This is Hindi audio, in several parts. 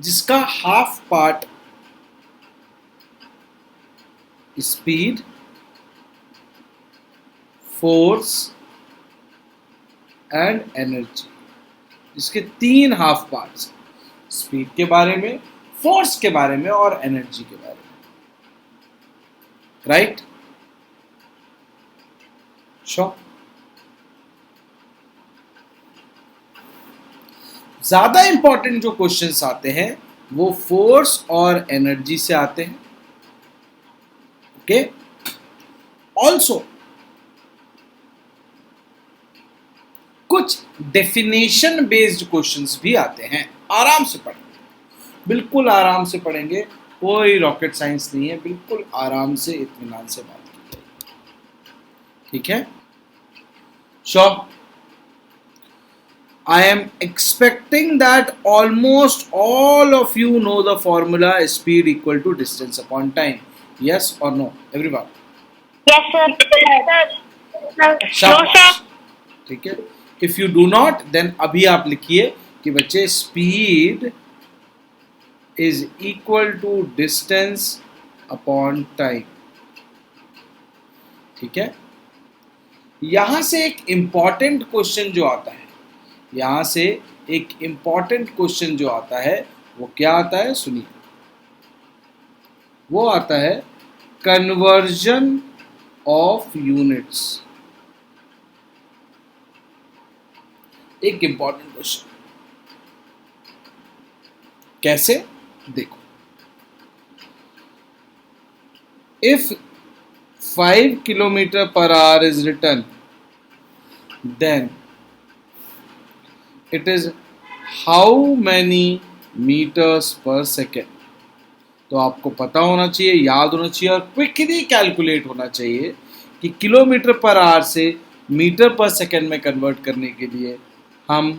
जिसका half part speed, force and energy, जिसके 3 हाफ पार्ट्स, स्पीड के बारे में, फोर्स के बारे में और एनर्जी के बारे में, राइट? श्योर। ज्यादा इंपॉर्टेंट जो क्वेश्चंस आते हैं वो फोर्स और एनर्जी से आते हैं, ओके? ऑल्सो कुछ डेफिनेशन बेस्ड क्वेश्चंस भी आते हैं, आराम से पढ़ेंगे, बिल्कुल आराम से पढ़ेंगे, कोई रॉकेट साइंस नहीं है, बिल्कुल आराम से इत्मीनान से बात की जाएगी, ठीक है? Sure. I am expecting that almost all of you know the formula speed equal to distance upon time. Yes or no, everyone? Yes, sir. No, शाबाश, sir. ठीक है? If you do not, then अभी आप लिखिए कि बच्चे speed is equal to distance upon time, ठीक है? यहां से एक इंपॉर्टेंट क्वेश्चन जो आता है, यहां से एक इंपॉर्टेंट क्वेश्चन जो आता है वो क्या आता है, सुनिए। वो आता है कन्वर्जन ऑफ यूनिट्स। एक इंपॉर्टेंट क्वेश्चन, कैसे? देखो, if 5 kilometre per hour is written, then it is how many metres per second. तो आपको पता होना चाहिए, याद होना चाहिए और क्विकली कैलकुलेट होना चाहिए कि किलोमीटर पर आवर से मीटर पर सेकेंड में कन्वर्ट करने के लिए हम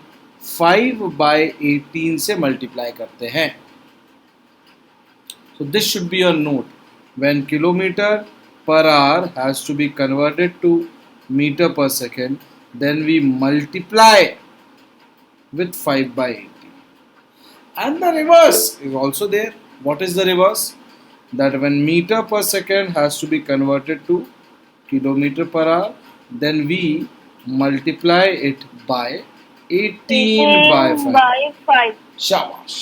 5/18 से मल्टीप्लाई करते हैं। So this should be your note. When kilometer per hour has to be converted to meter per second, then we multiply with 5/18. And the reverse is also there. What is the reverse? That when meter per second has to be converted to kilometer per hour, then we multiply it by 18/5. by 5. Shabash.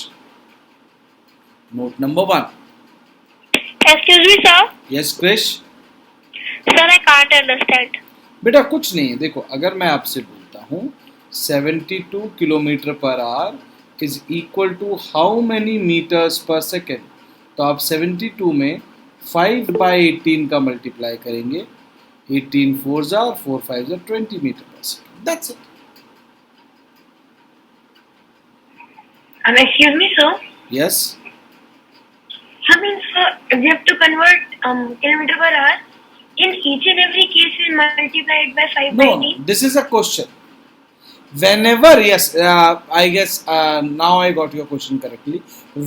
Note number 1. Excuse me, sir. Yes, Krish? Sir, I can't understand. बेटा कुछ नहीं, देखो अगर मैं आपसे बोलता हूँ 72 kilometre per hour is equal to how many metres per second, तो आप 72 में 5/18 का मल्टीप्लाई करेंगे, 18 4 jar 4 5 jar 20 metre per second, that's it. Excuse me, sir. Yes, I mean, sir, we have to convert kilometer per hour. In each and every case, we multiply it by 5 by no, 18. this is a question. Whenever, yes, I guess now I got your question correctly.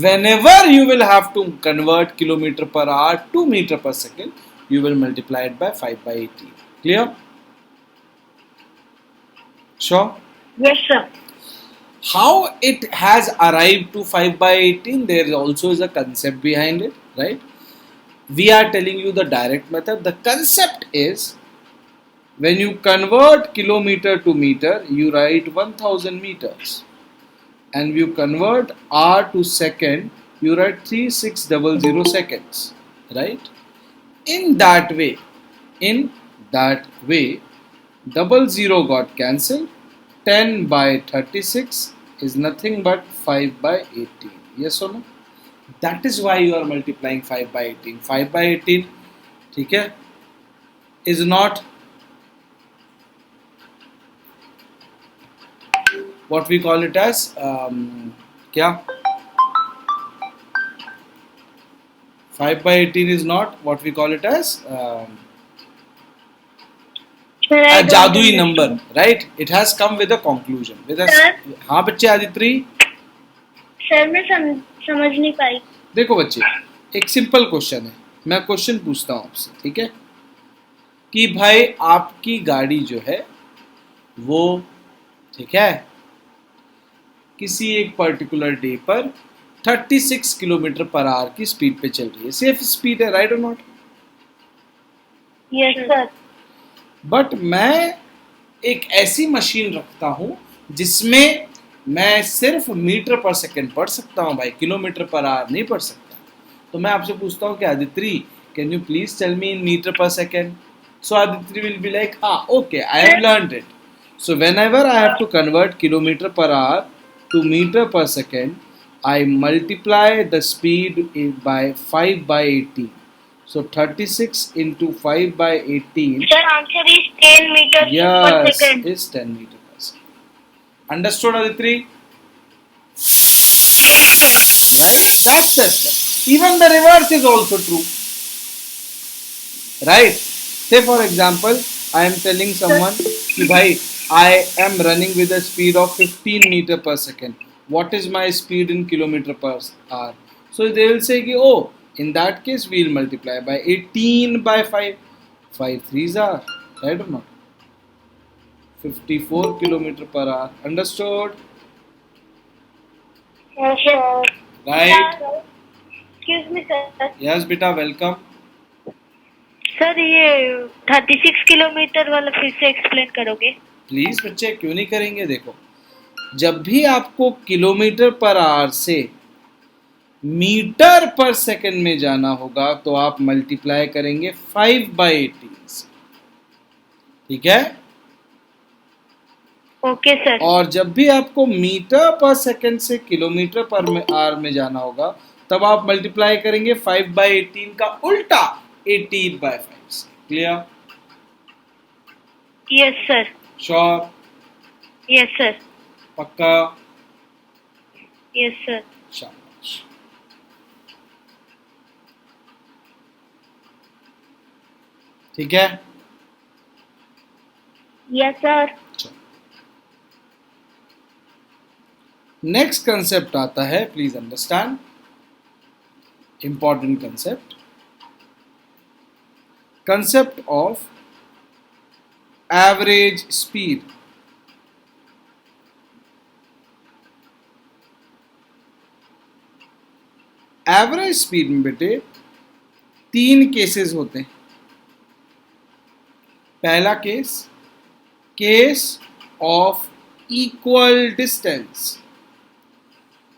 Whenever you will have to convert kilometer per hour to meter per second, you will multiply it by 5/18. Clear? Sure? Yes, sir. How it has arrived to 5/18, there also is a concept behind it, right? We are telling you the direct method. The concept is, when you convert kilometer to meter, you write 1000 meters, and you convert hour to second, you write 3600 seconds, right? In that way, double zero got cancelled. 10/36 is nothing but 5/18. Yes or no? That is why you are multiplying 5/18. 5/18, ठीक है, is not what we call it as क्या? 5/18 is not what we call it as Sir, I a don't जादुई understand. number, right? It has come with a conclusion. With a Sir? हाँ बच्चे, आदित्री सर मैं समझ नहीं पाई. देखो बच्चे, एक सिंपल क्वेश्चन है, मैं क्वेश्चन पूछता हूँ आपसे, ठीक है? कि भाई आपकी गाड़ी जो है वो, ठीक है, किसी एक पर्टिकुलर डे पर 36 किलोमीटर पर आवर की स्पीड पे चल रही है, सेफ स्पीड है, राइट और नॉट? Yes sir. बट मैं एक ऐसी मशीन रखता हूं जिसमें मैं सिर्फ मीटर पर सेकंड पढ़ सकता हूं भाई, किलोमीटर पर आवर नहीं पढ़ सकता। तो मैं आपसे पूछता हूं कि Aditri, can you please tell me in metre per second? So Aditri will be like, हाँ okay, I have learned it. So whenever I have to convert kilometer per hour to meter per second, I multiply the speed by 5 by 18. So 36 into 5 by 18, Sir, answer is 10 meters per yes, second. is 10 meter per second. Understood, Aditri? Yes, sir. Right? That's the step. Even the reverse is also true. Right? Say for example, I am telling someone कि भाई I am running with a speed of 15 meter per second. What is my speed in kilometer per hour? So they will say कि oh, in that case we will multiply by 18 by 5. 5 threes are, right or not? 54 kilometer per hour. Understood? Yes, sir. Right? Excuse me, sir. Yes, beta, welcome. Sir ये 36 किलोमीटर वाला फिर से एक्सप्लेन करोगे? प्लीज बच्चे, क्यों नहीं करेंगे? देखो, जब भी आपको किलोमीटर पर आवर से मीटर पर सेकंड में जाना होगा तो आप मल्टीप्लाई करेंगे 5 बाई 18 से, ठीक है? Okay sir. और जब भी आपको मीटर पर सेकंड से किलोमीटर पर आवर में जाना होगा तब आप मल्टीप्लाई करेंगे 5 बाई 18 का उल्टा 18 बाई 5 से. Clear? Yes sir. Sure? Yes sir. पक्का? Yes sir. शाबाश. ठीक है? Yes sir. नेक्स्ट कंसेप्ट आता है, please understand, important concept, concept of average speed. Average speed में बेटे 3 केसेस होते हैं. पहला case, case of equal distance.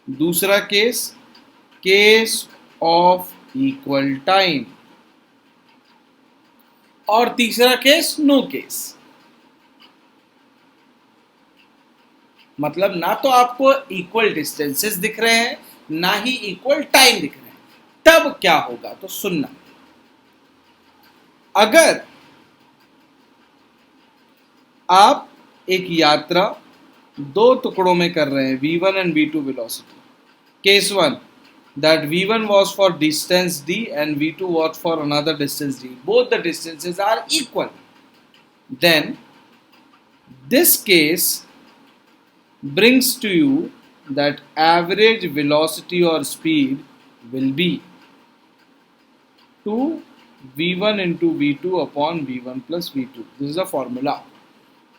दूसरा case, case of equal time. और तीसरा केस, नो केस. मतलब ना तो आपको इक्वल डिस्टेंसेस दिख रहे हैं ना ही इक्वल टाइम दिख रहे हैं. तब क्या होगा तो सुनना. अगर आप एक यात्रा 2 टुकड़ों में कर रहे हैं, v1 and v2 velocity. Case 1, that v1 was for distance d and v2 was for another distance d. Both the distances are equal. Then this case brings to you that average velocity or speed will be 2 v1 into v2 upon v1 plus v2. This is a formula.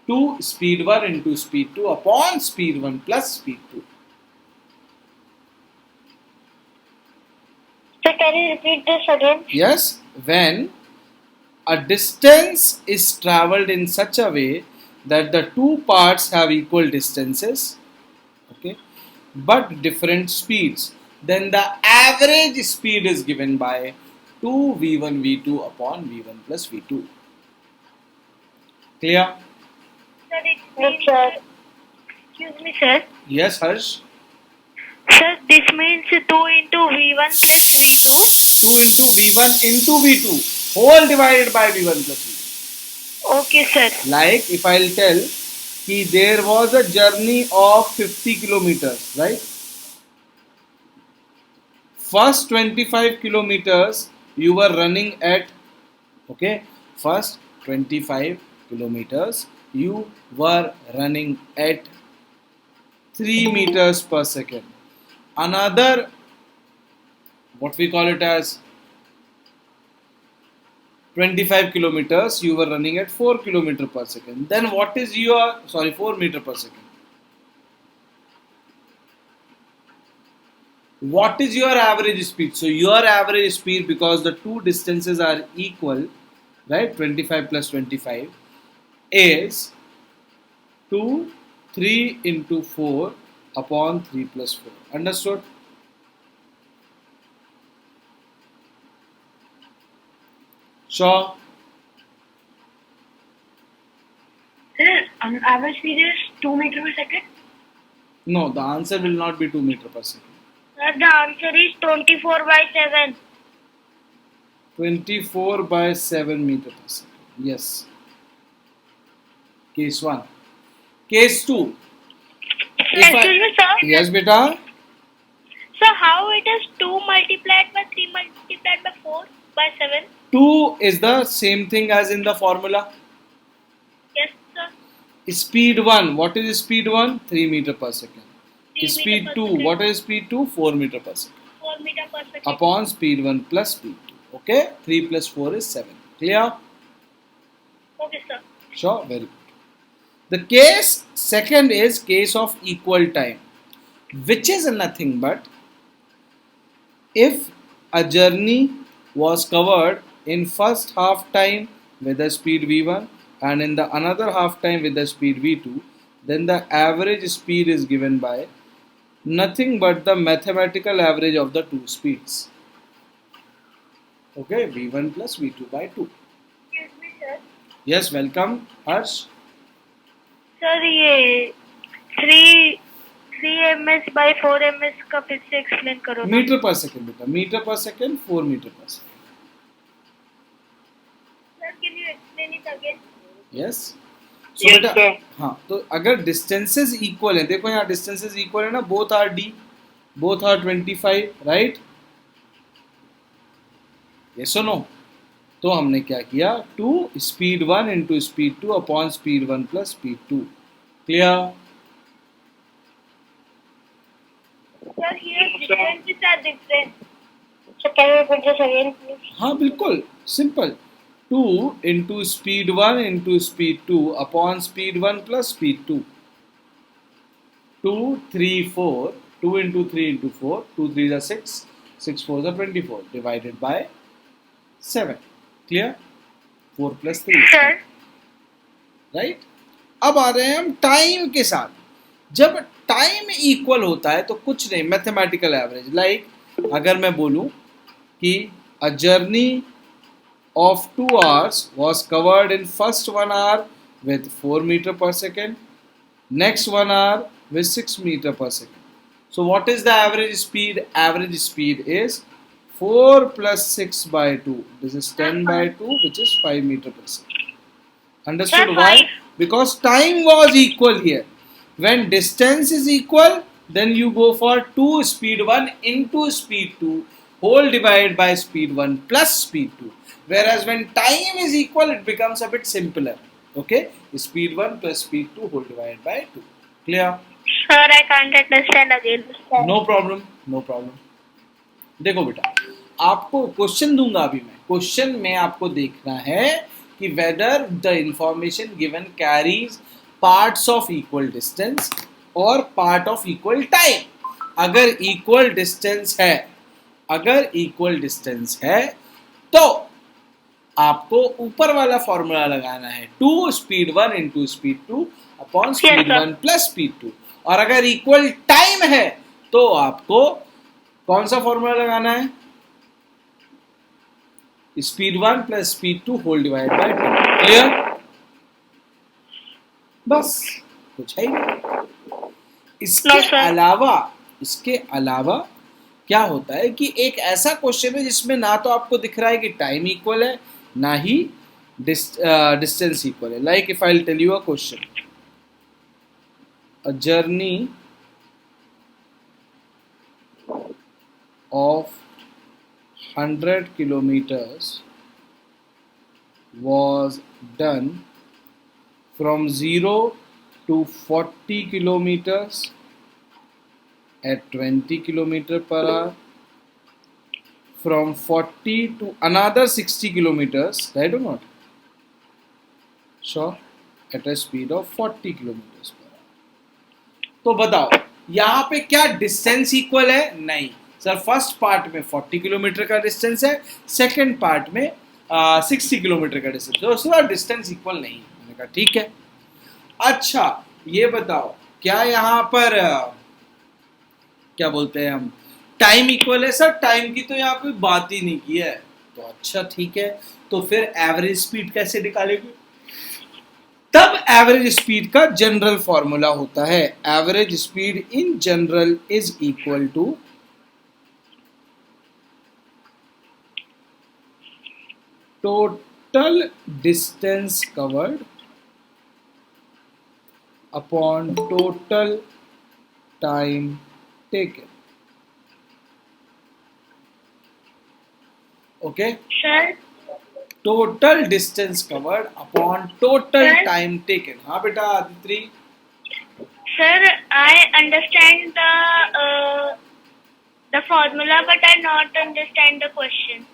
2 speed 1 into speed 2 upon speed 1 plus speed 2. So can you repeat this again? Yes, when a distance is traveled in such a way that the two parts have equal distances, okay, but different speeds, then the average speed is given by 2 v1 v2 upon v1 plus v2. Clear? Sir, yes, sir. Excuse me, sir. Yes, Harsh. Sir, this means 2 into V1 plus V2. 2 into v1 into v2 whole divided by v1 plus v2. Okay, sir. Like if I'll tell कि there was a journey of 50 kilometers, right? First 25 kilometers you were running at, okay, first 25 kilometers you were running at 3 meters per second. Another, what we call it as 25 kilometers you were running at 4 kilometer per second. Then what is your, sorry, 4 meter per second. what is your average speed? So your average speed, because the two distances are equal, right, 25 plus 25 is 2 3 into 4 upon 3 plus 4. Understood? Sure. Sir, average speed is 2 meter per second. No, the answer will not be 2 meter per second. Sir, the answer is 24/7. 24 by 7 meter per second. Yes. Case 1. Case 2. Excuse me, sir. Yes, beta. So how it is 2 multiplied by 3 multiplied by 4 by 7? 2 is the same thing as in the formula. Yes, sir. Speed 1. What is speed 1? 3 meter per second. 3 Speed meter per 2. second. What is speed 2? 4 meter per second. 4 meter per second. Upon speed 1 plus speed 2. Okay? 3 plus 4 is 7. Clear? Okay, sir. Sure, very good. The case second is case of equal time, which is nothing but if a journey was covered in first half time with the speed v1 and in the another half time with the speed v2, then the average speed is given by nothing but the mathematical average of the two speeds. Okay, v1 plus v2 by 2. Excuse me, sir. Yes, welcome, Harsh. Sir ये 3 ms by 4 ms का फिर से एक्सप्लेन करो ना। मीटर पर सेकेंड बेटा, metre per second 4 metre per second. Sir can you explain it again? Yes. So बेटा हाँ, तो अगर डिस्टेंसेस इक्वल है, देखो यहाँ डिस्टेंसेस इक्वल है ना, both are d, both are 25, right? Yes और नो? तो हमने क्या किया, 2 speed 1 into speed 2 upon speed 1 plus speed 2. Clear? Sir here differences are different, so can you put this again please? हाँ बिल्कुल, simple. 2 into speed 1 into speed 2 upon speed 1 plus speed 2. 2 3 4, 2 into 3 into 4, 2 3 जा 6, 6 4 जा 24 divided by 7. Clear? 4 plus 3, sir right? अब आ रहे हैं हम टाइम के साथ. जब टाइम इक्वल होता है तो कुछ नहीं, मैथमेटिकल एवरेज. लाइक अगर मैं बोलूं कि अ journey of 2 hours was covered in first 1 hour with 4 meter per second, next 1 hour with 6 meter per second. So what is the average speed? Average speed is 4 plus 6 by 2. This is 10 by 2, which is 5 meter per second. Understood Sir, why? five. Because time was equal here. When distance is equal, then you go for 2 speed 1 into speed 2 whole divided by speed 1 plus speed 2. Whereas when time is equal, it becomes a bit simpler. Okay, speed 1 plus speed 2 whole divided by 2. Clear? Sir, I can't understand again. No problem, no problem. देखो बेटा, आपको क्वेश्चन दूंगा अभी मैं. क्वेश्चन में आपको देखना है कि whether the information given carries parts of equal distance or part of equal time. अगर equal distance है, अगर equal distance है तो आपको ऊपर वाला फॉर्मूला लगाना है, 2 speed 1 into speed 2 upon speed 1 plus speed 2. और अगर इक्वल टाइम है तो आपको कौन सा फॉर्मूला लगाना है, speed 1 plus speed 2 whole divide by 2. Clear? बस, कुछ है नहीं. इसके अलावा क्या होता है कि एक ऐसा क्वेश्चन है जिसमें ना तो आपको दिख रहा है कि टाइम इक्वल है, ना ही डिस्टेंस इक्वल है. Like if I tell you a question, a journey of 100 kilometers was done from 0 to 40 kilometers at 20 kilometer per hour, from 40 to another 60 kilometers, right or not? Sure, at a speed of 40 kilometers per hour. तो बताओ यहाँ पे क्या डिस्टेंस इक्वल है? नहीं. सर फर्स्ट पार्ट में 40 किलोमीटर का डिस्टेंस है, सेकंड पार्ट में 60 किलोमीटर का डिस्टेंस है, उसके बाद डिस्टेंस इक्वल नहीं है। मैंने कहा ठीक है। अच्छा ये बताओ क्या यहाँ पर क्या बोलते हैं हम, टाइम इक्वल है? सर टाइम की तो यहाँ पे बात ही नहीं की है। तो अच्छा ठीक है, तो फिर एवरेज स्पीड कैसे निकालेंगे? तब एवरेज स्पीड का जनरल फॉर्मूला होता है, average speed in general is equal to total distance covered upon total time taken. Okay, sir total distance covered upon total time taken. हाँ बेटा Aditri. Sir I understand the formula but I not understand the question.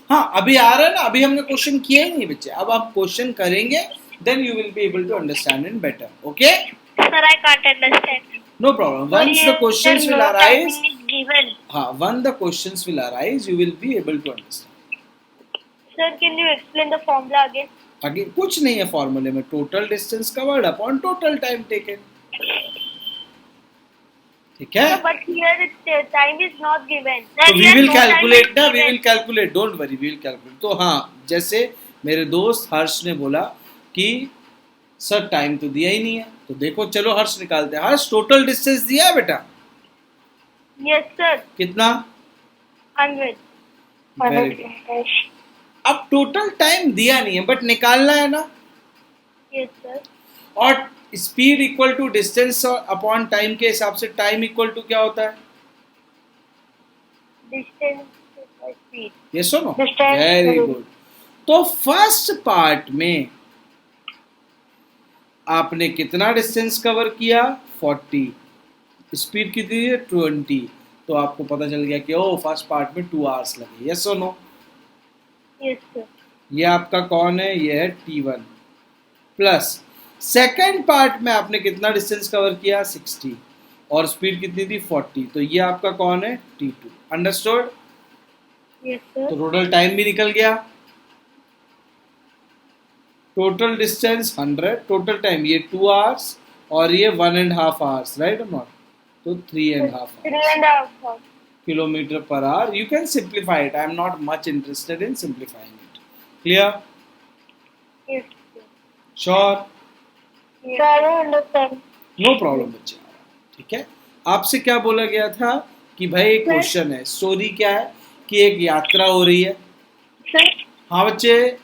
हाँ अभी आ रहा है ना, अभी हमने क्वेश्चन किया ही नहीं बच्चे, अब आप क्वेश्चन करेंगे then you will be able to understand it better. Okay sir I can't understand. No problem, once the questions will arise, given हाँ one the questions will arise you will be able to understand. Sir can you explain the formula again? आगे कुछ नहीं है फॉर्मूले में, total distance covered upon total time taken. ठीक है, but here time is not given. तो वी विल कैलकुलेट ना, we will calculate, don't worry, we will calculate. तो हाँ जैसे मेरे दोस्त हर्ष ने बोला कि सर टाइम तो दिया ही नहीं है, तो देखो चलो हर्ष निकालते हैं। हर्ष टोटल डिस्टेंस दिया है बेटा? Yes sir. कितना? 100। Very good. अब टोटल टाइम दिया नहीं है बट निकालना है ना। Yes sir. और speed equal to distance upon time के हिसाब से टाइम इक्वल टू क्या होता है? Distance by speed. यस और नो? Distance. Very good. तो फर्स्ट पार्ट में आपने कितना डिस्टेंस कवर किया? 40। स्पीड कितनी है? 20। तो आपको पता चल गया कि ओ फर्स्ट पार्ट में 2 आवर्स लगे। यस और नो? Yes sir. ये आपका कौन है? ये है T1 प्लस सेकेंड पार्ट में आपने कितना डिस्टेंस कवर किया? 60 और स्पीड कितनी थी? 40। तो ये आपका कौन है? T2। अंडरस्टूड? Yes sir. तो टोटल टाइम भी निकल गया। टोटल डिस्टेंस 100, टोटल टाइम ये 2 आवर्स और ये 1.5 आवर्स, राइट और नॉट? तो 3.5 3.5 kilometre per hour. You can simplify it, I am not much interested in simplifying it. Clear? Yes sure? Sir understand. No problem बच्चे। ठीक है, आपसे क्या बोला गया था कि भाई एक क्वेश्चन है, स्टोरी क्या है कि एक यात्रा हो रही है। सर हाँ बच्चे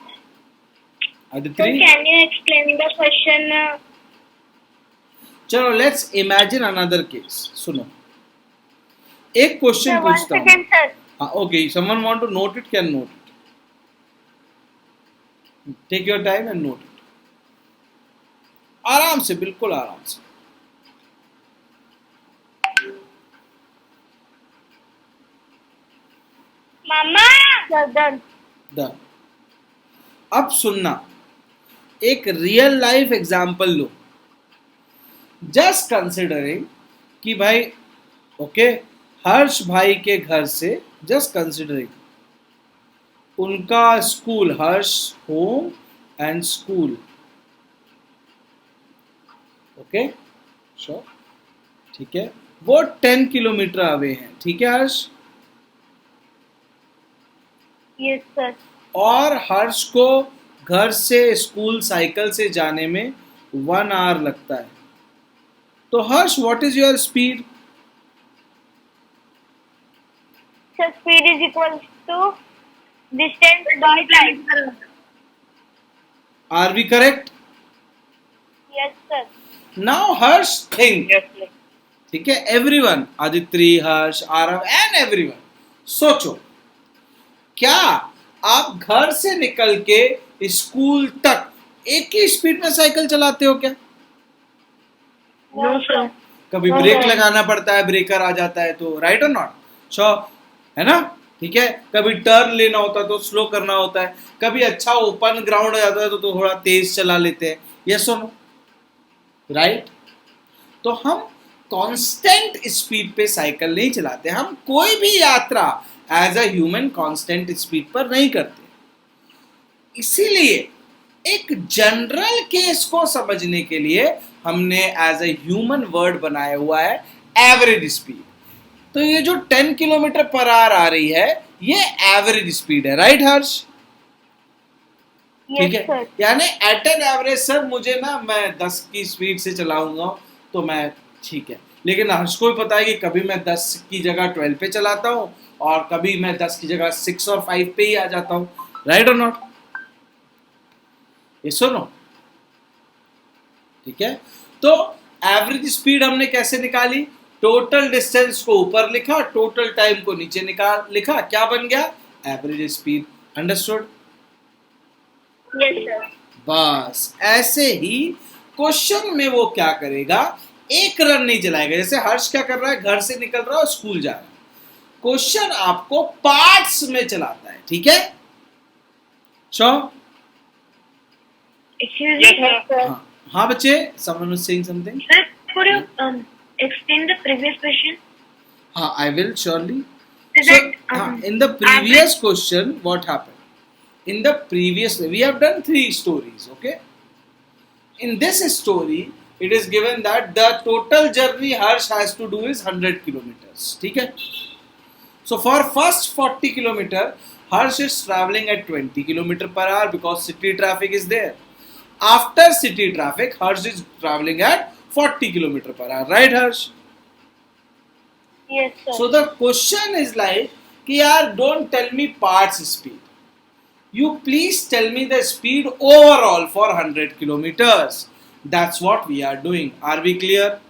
Aditri, can you explain the question? चलो लेट्स इमेजिन अनदर केस। सुनो, एक क्वेश्चन पूछता हूँ। सर हाँ okay, someone want to note it, can note it, take your time and note it. आराम से, बिल्कुल आराम से। मामा सर डन। डन। अब सुनना, एक रियल लाइफ एग्जाम्पल लो। जस्ट कंसिडरिंग कि भाई ओके हर्ष भाई के घर से, जस्ट कंसिडरिंग उनका school, Harsh home and school, okay sure, ठीक है, वो 10 किलोमीटर अवे हैं। ठीक है हर्ष? Yes sir. और हर्ष को घर से स्कूल साइकिल से जाने में 1 आवर लगता है। तो Harsh what is your speed? Sir speed is equal to distance by time. Are we correct? Yes sir. Now Harsh think, yes sir. ठीक है, everyone, Aditri, Harsh, Aarav and everyone, सोचो क्या आप घर से निकल के स्कूल तक एक ही स्पीड में साइकिल चलाते हो क्या? No sir. कभी ब्रेक लगाना पड़ता है, ब्रेकर आ जाता है तो, राइट और नॉट? श्योर है ना? ठीक है, कभी टर्न लेना होता है तो स्लो करना होता है, कभी अच्छा ओपन ग्राउंड हो जाता है तो थोड़ा तेज चला लेते हैं। यस और नो? राइट? तो हम कांस्टेंट स्पीड पे साइकिल नहीं चलाते, हम कोई भी यात्रा as a human constant speed पर नहीं करते। इसीलिए एक जनरल केस को समझने के लिए हमने एज अ ह्यूमन वर्ड बनाया हुआ है एवरेज स्पीड। तो ये जो 10 किलोमीटर पर आवर आ रही है ये एवरेज स्पीड है, राइट हर्ष? ठीक है, यानी एट एन एवरेज सर मुझे ना मैं 10 की स्पीड से चलाऊंगा तो मैं ठीक है, लेकिन हर्ष को भी पता है कि कभी मैं 10 की जगह 12 पे चलाता हूँ और कभी मैं 10 की जगह 6 और 5 पे ही आ जाता हूँ, राइट और नॉट? ये सुनो, ठीक है। तो एवरेज स्पीड हमने कैसे निकाली? टोटल डिस्टेंस को ऊपर लिखा, टोटल टाइम को नीचे निकाल लिखा, क्या बन गया? Average speed. Understood? Yes sir. बस ऐसे ही क्वेश्चन में वो क्या करेगा, एक रन नहीं चलाएगा। जैसे हर्ष क्या कर रहा है, घर से निकल रहा है स्कूल जा रहा है, क्वेश्चन आपको पार्ट्स में चलाता है, ठीक है? श्योर? Excuse me, sir. हाँ बच्चे, someone was saying something. Sir, could you explain the previous question? हाँ, I will surely. So So, that in the previous question, what happened? In the previous, we have done 3 stories, okay? In this story, it is given that the total journey Harsh has to do is 100 kilometers, ठीक है? So for first 40 kilometer, Harsh is traveling at 20 kilometer per hour because city traffic is there. After city traffic, Harsh is traveling at 40 kilometer per hour, right Harsh? yes, sir. So the question is like, कि यार don't tell me parts speed. You please tell me the speed overall for 100 kilometers. That's what we are doing. Are we clear?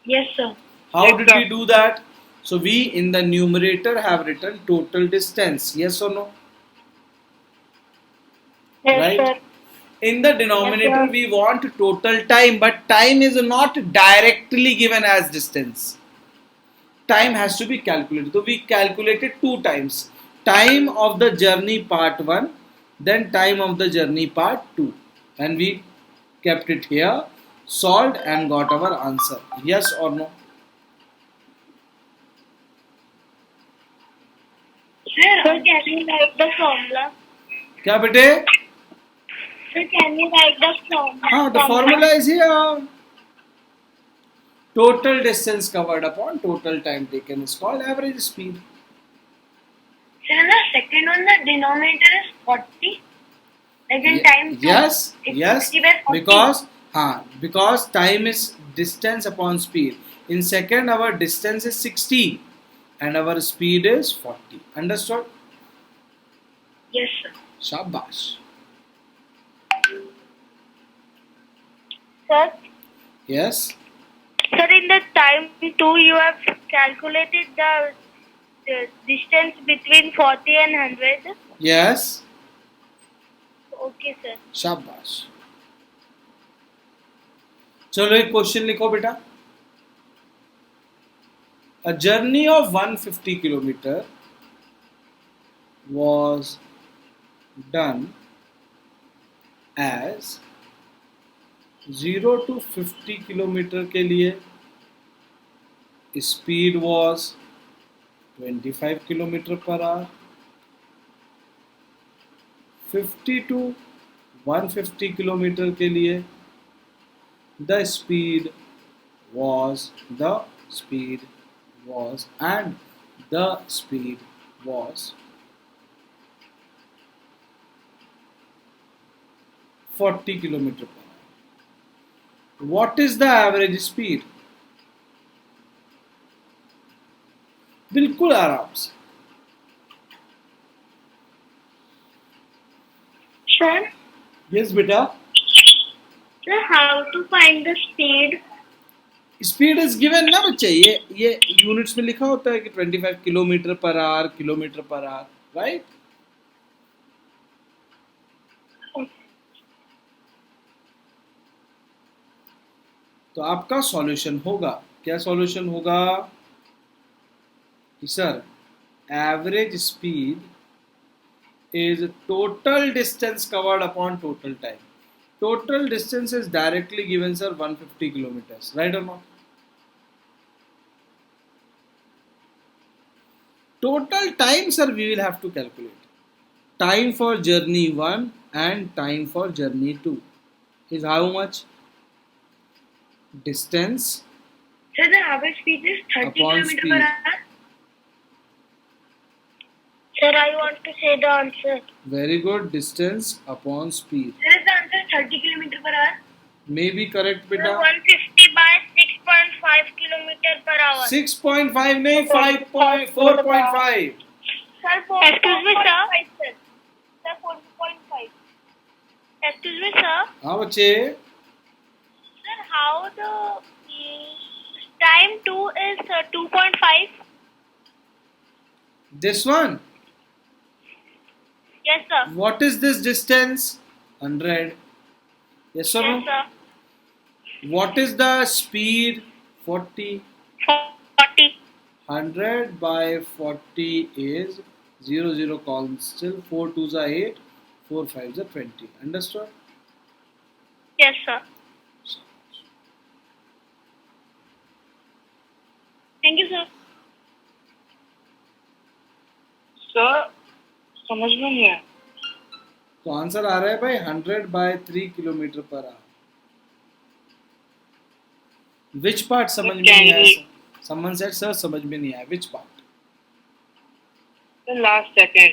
Yes, sir. How Yes, did sir. we do that? So we in the numerator have written total distance. Yes or no? Yes, Right? sir. In the denominator Yes, sir. we want total time, but time is not directly given as distance. Time has to be calculated. So we calculated 2 times. Time of the journey part 1, then time of the journey part 2. And we kept it here, solved and got our answer. Yes or no? Sir, can you write the formula? क्या बेटे? Sir, can you write the formula? हाँ, the formula is here. Total distance covered upon total time taken is called average speed. Sir, the second one, the denominator is 40. Like in time 2. Yes, It's yes. 60 by 40. Because time is distance upon speed. In second, our distance is 60 and our speed is 40. Understood? Yes, sir. Shabash. Sir? Yes. Sir, in the time 2, you have calculated the distance between 40 and 100. Yes. Okay, sir. शाबाश। चलो एक क्वेश्चन लिखो बेटा। A journey of 150 kilometer was done as 0 to 50 kilometre के लिए speed was 25 kilometre per our, 50 to 150 kilometre के लिए the speed was and the speed was 40 kilometer per hour. What is the average speed? बिल्कुल आराम से। Sir? Yes बेटा। Sir, how to find the speed? Speed is given ना बच्चे, ये यूनिट्स में लिखा होता है कि 25 किलोमीटर पर आवर, राइट? तो आपका सॉल्यूशन होगा, क्या सॉल्यूशन होगा कि sir average speed is total distance covered upon total time. Total distance is directly given, sir, 150 kilometers. Right or not? Total time, sir, we will have to calculate. Time for journey 1 and time for journey 2 is how much? Distance Sir, the average speed is 30 upon kilometers speed. per hour. Sir, I want to say the answer. Very good. Distance upon speed. Sir, is the answer 30 kilometers per hour? Maybe correct, beta. 150 by 6.5 kilometers per hour. 6.5 नहीं 4.5. Sir, 4.5. Sir, 4.5. Excuse me, sir. हाँ बच्चे. Sir, how the time 2 is 2.5? This one. Yes, sir. What is this distance? 100. Yes or no? Yes, sir. What is the speed? 40. 40. 100 by 40 is 0 constant. 4 2s are 8. 4 5s are 20. Understood? Yes, sir. Thank you, sir. Sir समझ में नहीं आया. तो आंसर आ रहा है भाई 100 by 3 kilometre per our. Which part समझ में नहीं आया? Someone said sir समझ में नहीं आया. Which part? The last second.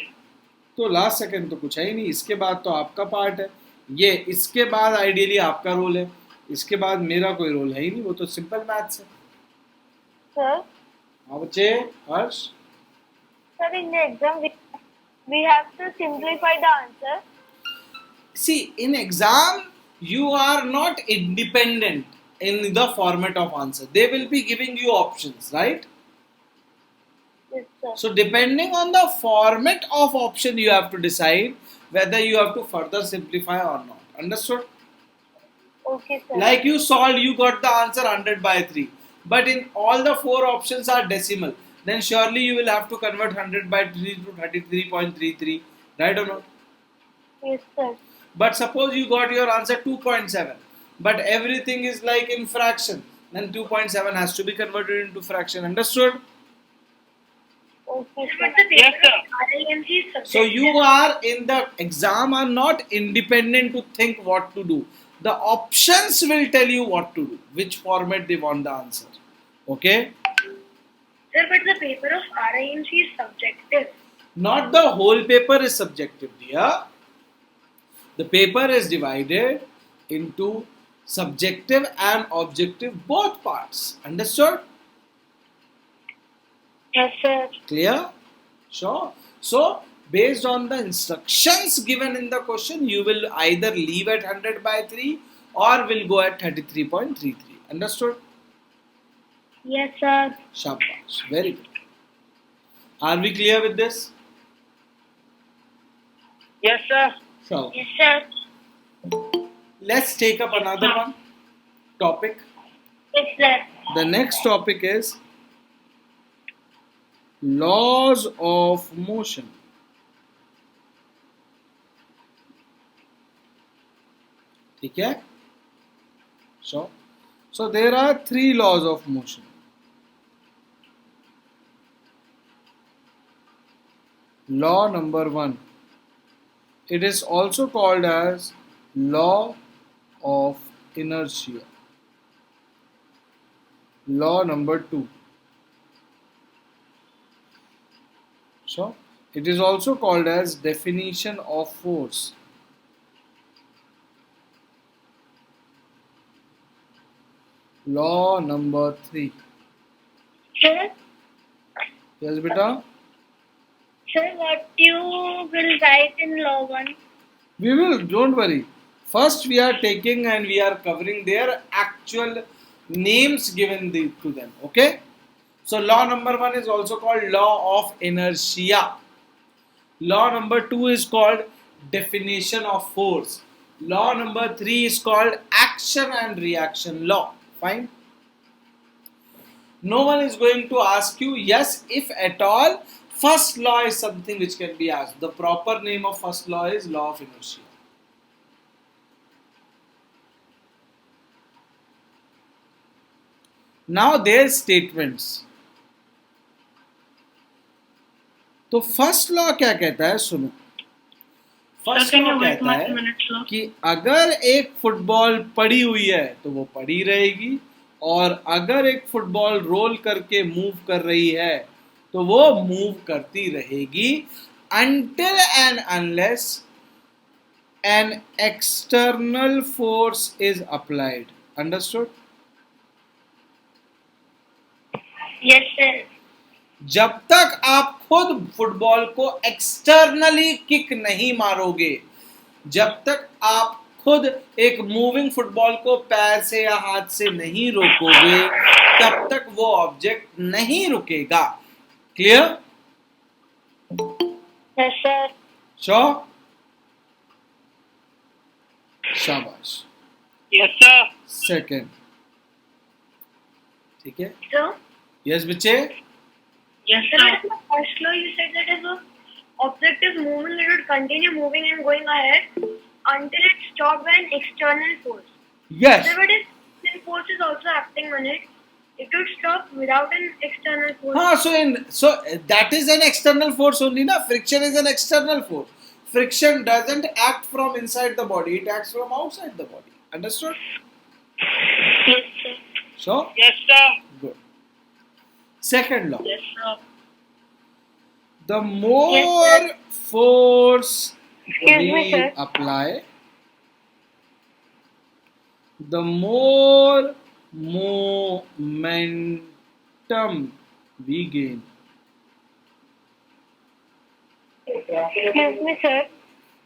तो लास्ट सेकंड तो कुछ है ही नहीं. इसके बाद तो आपका पार्ट है. ये इसके बाद आइडियली आपका रोल है. इसके बाद मेरा कोई रोल है ही नहीं. वो तो सिंपल मैथ्स है. Sir, हाँ बच्चे. हर्ष. sir, in the exam we have to simplify the answer. See, in exam you are not independent in the format of answer. They will be giving you options, right? Yes, sir. So depending on the format of option you have to decide whether you have to further simplify or not. Understood? Okay, sir. Like you solved, you got the answer 100 by 3. But in all the 4 options are decimal. Then surely you will have to convert 100 by 3 to 33.33. Right or not? Yes, sir. But suppose you got your answer 2.7. But everything is like in fraction. Then 2.7 has to be converted into fraction. Understood? Okay, sir. Yes, sir. RIMC is subjective. So you are in the exam are not independent to think what to do. The options will tell you what to do, which format they want the answer. Okay? Sir, but the paper of RIMC is subjective. Not the whole paper is subjective, dear. The paper is divided into subjective and objective both parts. Understood? Yes, sir. Clear? Sure. So, based on the instructions given in the question, you will either leave at 100 by 3 or will go at 33.33. Understood? Yes, sir. Shabash. Very good. Are we clear with this? Yes, sir. Sure. Yes, sir. Let's take up another one topic. Yes, sir. The next topic is laws of motion. ठीक है? So there are 3 laws of motion. Law number 1. It is also called as law of inertia. Law number 2. So it is also called as definition of force. Law number 3. Sir, Yes, beta. sir, what you will write in law 1? We will, don't worry. First, we are taking and we are covering their actual names given to them. Okay? So, law number 1 is also called law of inertia. Law number 2 is called definition of force. Law number 3 is called action and reaction law. Fine? No one is going to ask you, yes, if at all. First law is something which can be asked. The proper name of first law is law of inertia. Now there statements. तो फर्स्ट लॉ क्या कहता है, सुनो. First can law you wait कहता 1 है minute, sir? कि अगर एक फुटबॉल पड़ी हुई है तो वो पड़ी रहेगी, और अगर एक फुटबॉल रोल करके मूव कर रही है तो वो मूव करती रहेगी until and unless an external force is applied. Understood? Yes, sir. जब तक आप खुद फुटबॉल को एक्सटर्नली किक नहीं मारोगे, जब तक आप खुद एक मूविंग फुटबॉल को पैर से या हाथ से नहीं रोकोगे, तब तक वो ऑब्जेक्ट नहीं रुकेगा. क्लियर? Yes, sir. श्योर? शाबाश. Yes, sir. सेकंड. ठीक है. So, यस बच्चे. Yes, sir, sir. in the first law you said that if an object is moving, it would continue moving and going ahead until it's stopped by an external force. Yes. Sir, but if external force is also acting on it, it would stop without an external force. हाँ, so that is an external force only, na. Friction is an external force. Friction doesn't act from inside the body; it acts from outside the body. Understood? Yes, sir. So Yes, sir. good. Second law: Yes, sir. the more Yes, force Excuse me, we sir. apply, the more momentum we gain. Excuse me, sir.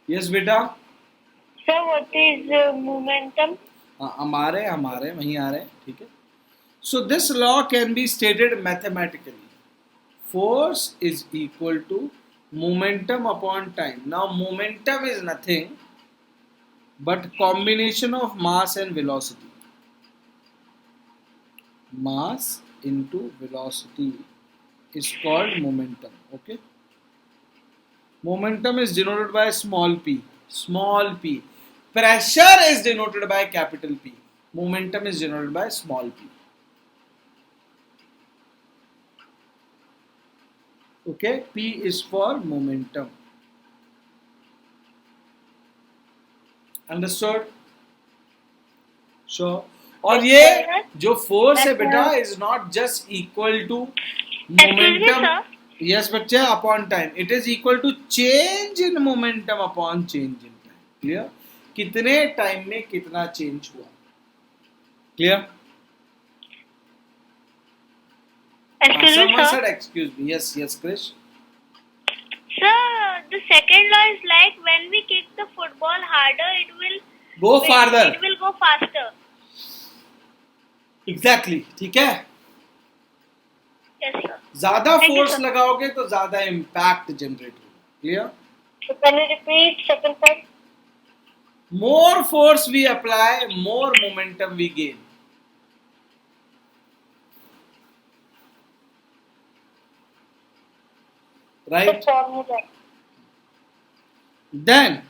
Yes, beta. Sir, what is momentum? हमारे वहीं आ रहे हैं. ठीक है. So this law can be stated mathematically. Force is equal to momentum upon time. Now momentum is nothing but combination of mass and velocity. Mass into velocity is called momentum. Okay. Momentum is denoted by small p. Small p. Pressure is denoted by capital P. Momentum is denoted by small p. Okay, P is for momentum. Understood? Sure. और ये जो फोर्स है बेटा is not just equal to momentum. Yes बच्चे, upon time. It is equal to change in momentum upon change in time. Clear? कितने टाइम में कितना चेंज हुआ. Clear? Excuse me, Someone sir. said excuse me. Yes, Krish. Sir, the second law is like when we kick the football harder, it will Go farther. It will go faster. Exactly. ठीक है. Yes, sir. ज्यादा Thank you, फोर्स sir. लगाओगे तो ज्यादा इम्पैक्ट जनरेट होगा. Clear? So can you repeat second part? More force we apply, more momentum we gain. Right? The formula. Then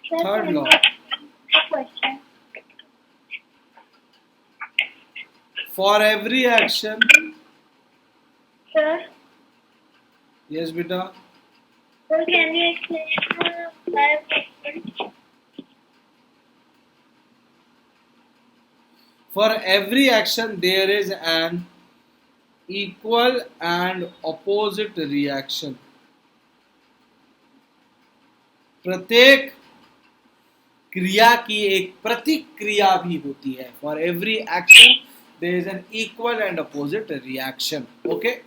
Sir, third law. Question. For every action. Sir, Yes beta. sir, can you explain live question? For every action there is an equal and opposite reaction. प्रत्येक क्रिया की एक प्रतिक्रिया भी होती है. For every action there is an equal and opposite reaction. Okay?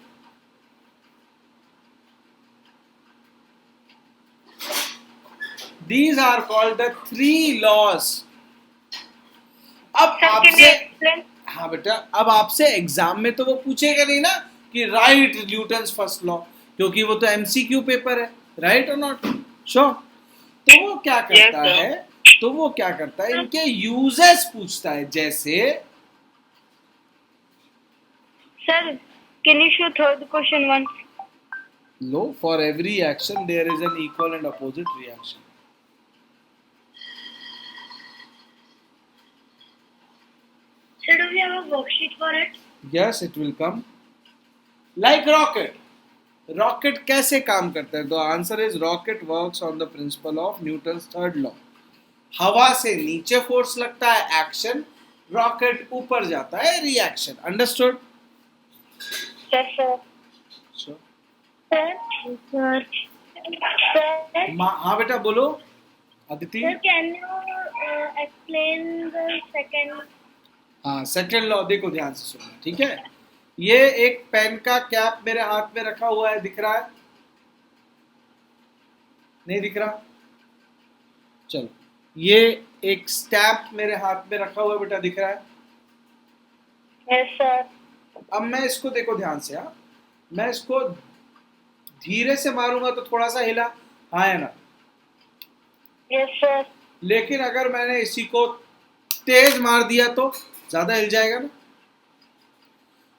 These are called the three laws. अब Sir, can you आपसे, explain? हाँ बेटा, अब आपसे एग्जाम में तो वो पूछेगा नहीं ना कि राइट न्यूटन्स फर्स्ट लॉ, क्योंकि वो तो एमसीक्यू पेपर है. राइट और नॉट? श्योर. तो वो क्या करता Yes, sir. है, इनके यूजेस पूछता है. जैसे Sir, can you show third question once? लो, for every action there is an equal and opposite reaction. Sir, do we have a worksheet for it? Yes, it will come. Like rocket. Rocket कैसे काम करता है? तो answer is rocket works on the principle of Newton's third law. हवा से नीचे फोर्स लगता है एक्शन, रॉकेट ऊपर जाता है reaction. Understood? Yes, sir. Sure. Sir. हाँ बेटा बोलो Aditi. Sir, can you explain the second? हाँ, सेकंड लॉ देखो ध्यान से सुनना, ठीक है. ये एक पेन का कैप मेरे हाथ में रखा हुआ है, दिख रहा है? नहीं दिख रहा? चलो, ये एक स्टैम्प मेरे हाथ में रखा हुआ है बेटा, दिख रहा है? Yes, sir. अब मैं इसको देखो ध्यान से. हाँ, मैं इसको धीरे से मारूंगा तो थोड़ा सा हिला, हाँ है ना? Yes, sir. लेकिन अगर मैंने इसी को तेज मार दिया तो ज्यादा हिल जाएगा ना?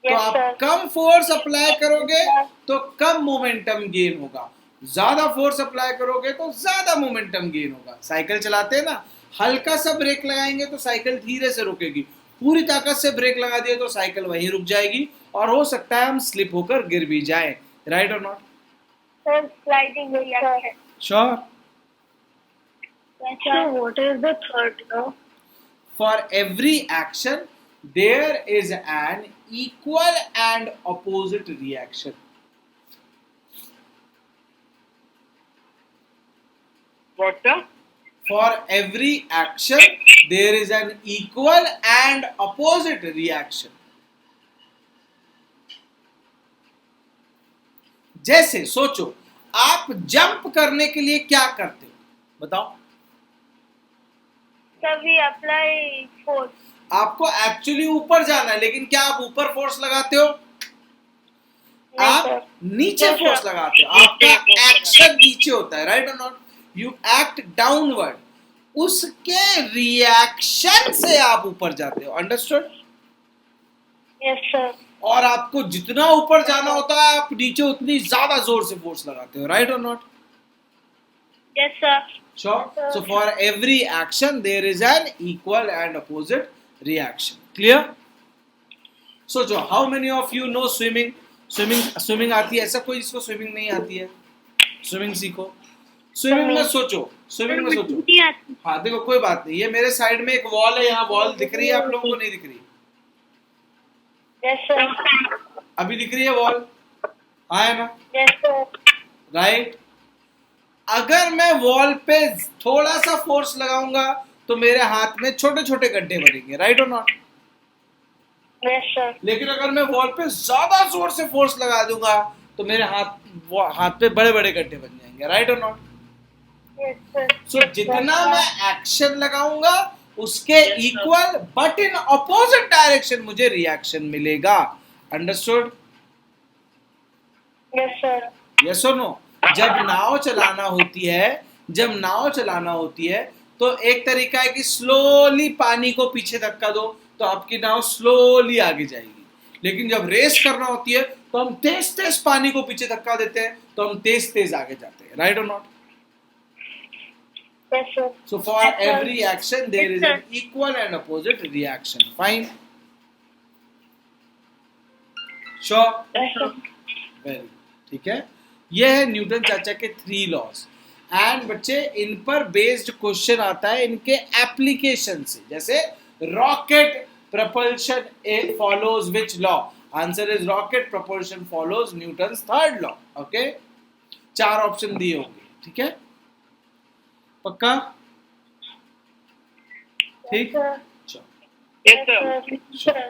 तो Yes, आप sir. कम फोर्स अप्लाई करोगे तो कम मोमेंटम गेन होगा, ज्यादा फोर्स अप्लाई करोगे तो ज्यादा मोमेंटम गेन होगा. साइकिल चलाते हैं ना, हल्का सा ब्रेक लगाएंगे तो साइकिल धीरे से रुकेगी, पूरी ताकत से ब्रेक लगा दिए तो साइकिल वहीं रुक जाएगी और हो सकता है हम स्लिप होकर गिर भी जाएं. राइट और not? Sir, sliding reaction. Sure. So, what is the third law? For every action there is an equal and opposite reaction. What, sir? For every action there is an equal and opposite reaction. जैसे सोचो, आप जंप करने के लिए क्या करते हो बताओ? Sir, we apply force. आपको एक्चुअली ऊपर जाना है, लेकिन क्या आप ऊपर फोर्स लगाते हो? नहीं, आप sir. नीचे नहीं, फोर्स sir. लगाते हो. आपका एक्शन नीचे होता है. राइट और नॉट? यू एक्ट डाउनवर्ड, उसके रिएक्शन से आप ऊपर जाते हो. अंडरस्टूड? Yes, sir. और आपको जितना ऊपर जाना होता है आप नीचे उतनी ज्यादा जोर से फोर्स लगाते हो. राइट और not? Yes, sir. Sure. So for every action there is an equal and opposite reaction. Clear? So जो how many of you know swimming? Swimming आती है? ऐसा कोई जिसको swimming नहीं आती है? Swimming सीखो. Swimming में सोचो. नहीं आती. हाँ देखो, कोई बात नहीं. ये मेरे साइड में एक वॉल है, यहाँ वॉल दिख रही है आप लोगों को? नहीं दिख रही? Yes, sir. अभी दिख रही है वॉल? हाँ है ना? Yes, sir. राइट. अगर मैं वॉल पे थोड़ा सा फोर्स लगाऊंगा तो मेरे हाथ में छोटे छोटे गड्ढे बनेंगे. राइट और नॉट? Yes, sir. लेकिन अगर मैं वॉल पे ज्यादा जोर से फोर्स लगा दूंगा तो मेरे हाथ पे बड़े बड़े गड्ढे बन जाएंगे. राइट और नॉट? Yes, sir. सो जितना मैं एक्शन लगाऊंगा उसके equal but in opposite direction मुझे रिएक्शन मिलेगा. अंडरस्टूड? Yes, sir. यस और नो? जब नाव चलाना होती है तो एक तरीका है कि स्लोली पानी को पीछे धक्का दो तो आपकी नाव स्लोली आगे जाएगी. लेकिन जब रेस करना होती है तो हम तेज तेज पानी को पीछे धक्का देते हैं तो हम तेज तेज आगे जाते हैं. राइट और not? Yes, sir. So for every action there is an equal and opposite reaction. Fine? Sure? Yes, sir. Very. ठीक है. ये है न्यूटन चाचा के 3 लॉज. एंड बच्चे इन पर बेस्ड क्वेश्चन आता है इनके एप्लीकेशन से. जैसे rocket propulsion follows which law? Answer is rocket propulsion follows Newton's third law. Okay? 4 option दिए होंगे. ठीक है? पक्का? ठीक? चलो. Yes, sir. Yes, sir.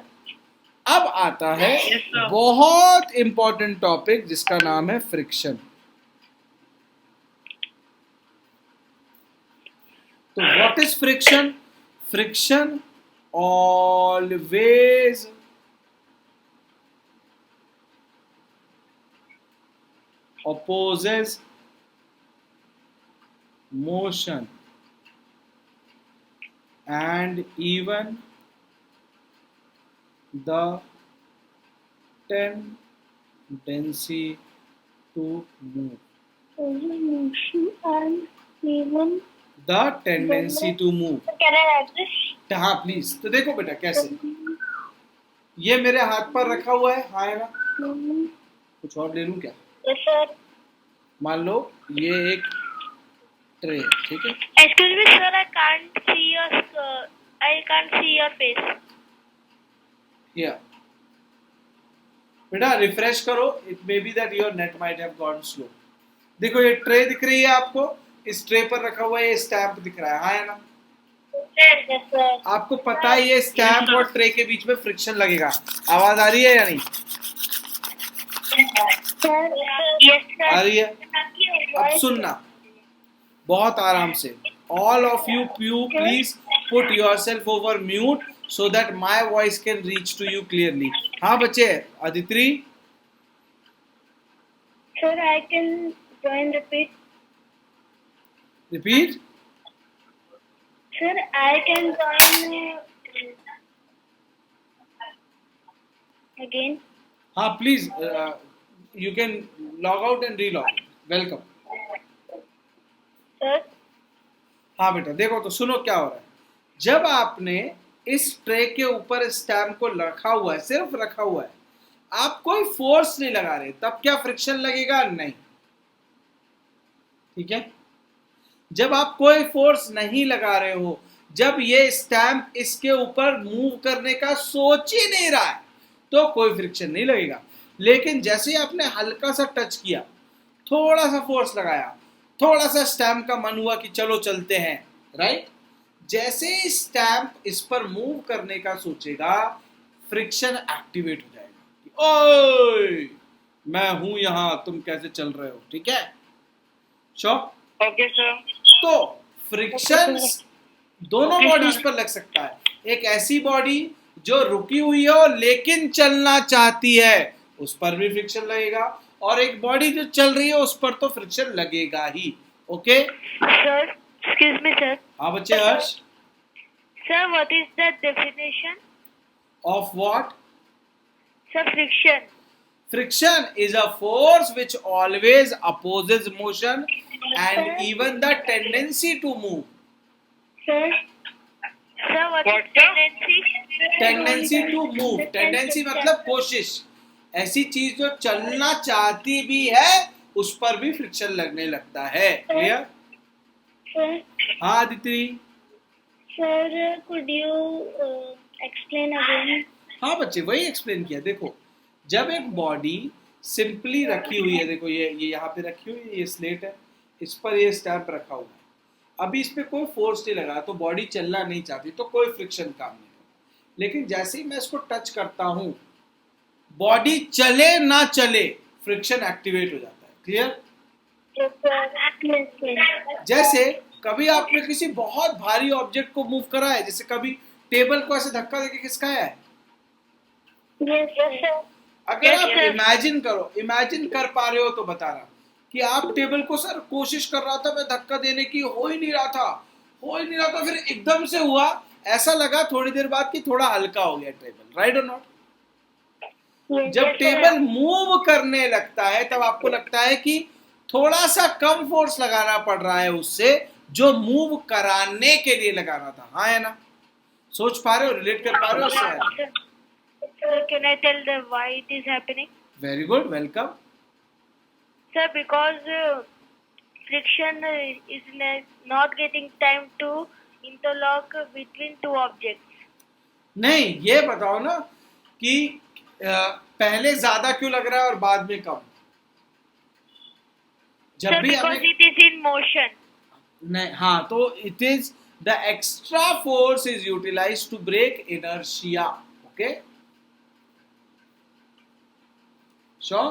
अब आता है Yes, sir. बहुत इंपॉर्टेंट टॉपिक जिसका नाम है फ्रिक्शन. तो what is friction? Friction always opposes motion and even the tendency to move. Motion and even. The tendency to move. Can I add this? हाँ प्लीज. तो देखो बेटा कैसे. ये मेरे हाथ पर रखा हुआ है, हाँ है ना? कुछ और ले लूं क्या? Yes, sir. मान लो ये एक ट्रे, ठीक है? Excuse me, sir. I can't see your face. या बेटा रिफ्रेश करो, it may be that your net might have gone slow. देखो ये ट्रे दिख रही है आपको, इस ट्रे पर रखा हुआ ये स्टैम्प दिख रहा है, हाँ है ना? Yes, sir. आपको पता है ये स्टैम्प और ट्रे के बीच में फ्रिक्शन लगेगा। आवाज आ रही है या नहीं? Yes, sir. आ रही है? अब सुनना बहुत आराम से। All of you please put yourself over mute so that my voice can reach to you clearly. हाँ बच्चे, Aditi Sir, I can join repeat. repeat. Sir, I can join again. हाँ please you can log out and relog in. Welcome. Sir, हाँ बेटा देखो तो सुनो क्या हो रहा है। जब आपने इस ट्रे के ऊपर स्टैम्प को रखा हुआ है, सिर्फ रखा हुआ है, आप कोई फोर्स नहीं लगा रहे, तब क्या फ्रिक्शन लगेगा? नहीं, ठीक है? जब आप कोई फोर्स नहीं लगा रहे हो, जब ये स्टैम्प इसके ऊपर मूव करने का सोच ही नहीं रहा है, तो कोई फ्रिक्शन नहीं लगेगा। लेकिन जैसे ही आपने हल्का सा टच किया, थोड़ा सा फोर्स लगाया, थोड़ा सा स्टैम्प का मन हुआ कि चलो चलते हैं, राइट? जैसे ही स्टैम्प इस पर मूव करने का सोचेगा, फ्रिक्शन एक्टिवेट हो जाएगा कि ओए मैं हूं यहां, तुम कैसे चल रहे हो, ठीक है? श्योर? Okay sir. तो फ्रिक्शन दोनों बॉडीज पर लग सकता है। एक ऐसी बॉडी जो रुकी हुई हो लेकिन चलना चाहती है, उस पर भी फ्रिक्शन लगेगा, और एक बॉडी जो चल रही है उस पर तो फ्रिक्शन लगेगा ही। Okay? sir, excuse me, sir. हाँ बच्चे, हर्ष? Sir, what is the definition? Of what? Sir, friction. Friction is a force which always opposes motion and even the tendency to move. Sir, sir, what What, is sir? tendency? Tendency to move. Tendency मतलब कोशिश। ऐसी चीज जो चलना चाहती भी है, उस पर भी फ्रिक्शन लगने लगता है। क्लियर? Sir, हाँ Aditi? sir, could you explain again? हाँ बच्चे, वही एक्सप्लेन किया। देखो जब एक बॉडी सिंपली रखी हुई है, देखो ये यहाँ पे रखी हुई है, ये स्लेट है, इस पर ये स्टैम्प रखा हुआ है, अभी इस पे कोई फोर्स नहीं लगा, तो बॉडी चलना नहीं चाहती, तो कोई फ्रिक्शन काम नहीं होगा। लेकिन जैसे ही मैं इसको टच करता हूँ, बॉडी चले ना चले, फ्रिक्शन एक्टिवेट हो जाता है। क्लियर? Yes, sir. जैसे कभी आपने किसी बहुत भारी ऑब्जेक्ट को मूव करा है, जैसे कभी टेबल को ऐसे धक्का देके खिसकाया है? Yes, sir. अगर Yes, आप sir. इमेजिन करो, इमेजिन कर पा रहे हो तो बताना कि आप टेबल को, सर कोशिश कर रहा था मैं धक्का देने की, हो ही नहीं रहा था, फिर एकदम से हुआ, ऐसा लगा थोड़ी देर बाद कि थोड़ा हल्का हो गया टेबल, राइट और नॉट? Yes, जब sir. टेबल मूव करने लगता है, तब आपको लगता है कि थोड़ा सा कम फोर्स लगाना पड़ रहा है उससे, जो मूव कराने के लिए लगाना था। हाँ है ना? सोच पा रहे हो, रिलेट कर पा रहे हो उससे? Sir, can I tell the why it is happening? Very good, welcome. Sir, because friction is not getting time to interlock between two objects. नहीं, ये बताओ ना कि पहले ज्यादा क्यों लग रहा है और बाद में कम? जब Sir, भी because हमें it is in motion. नहीं, हाँ तो it is the extra force is utilised to break inertia. Okay, sure?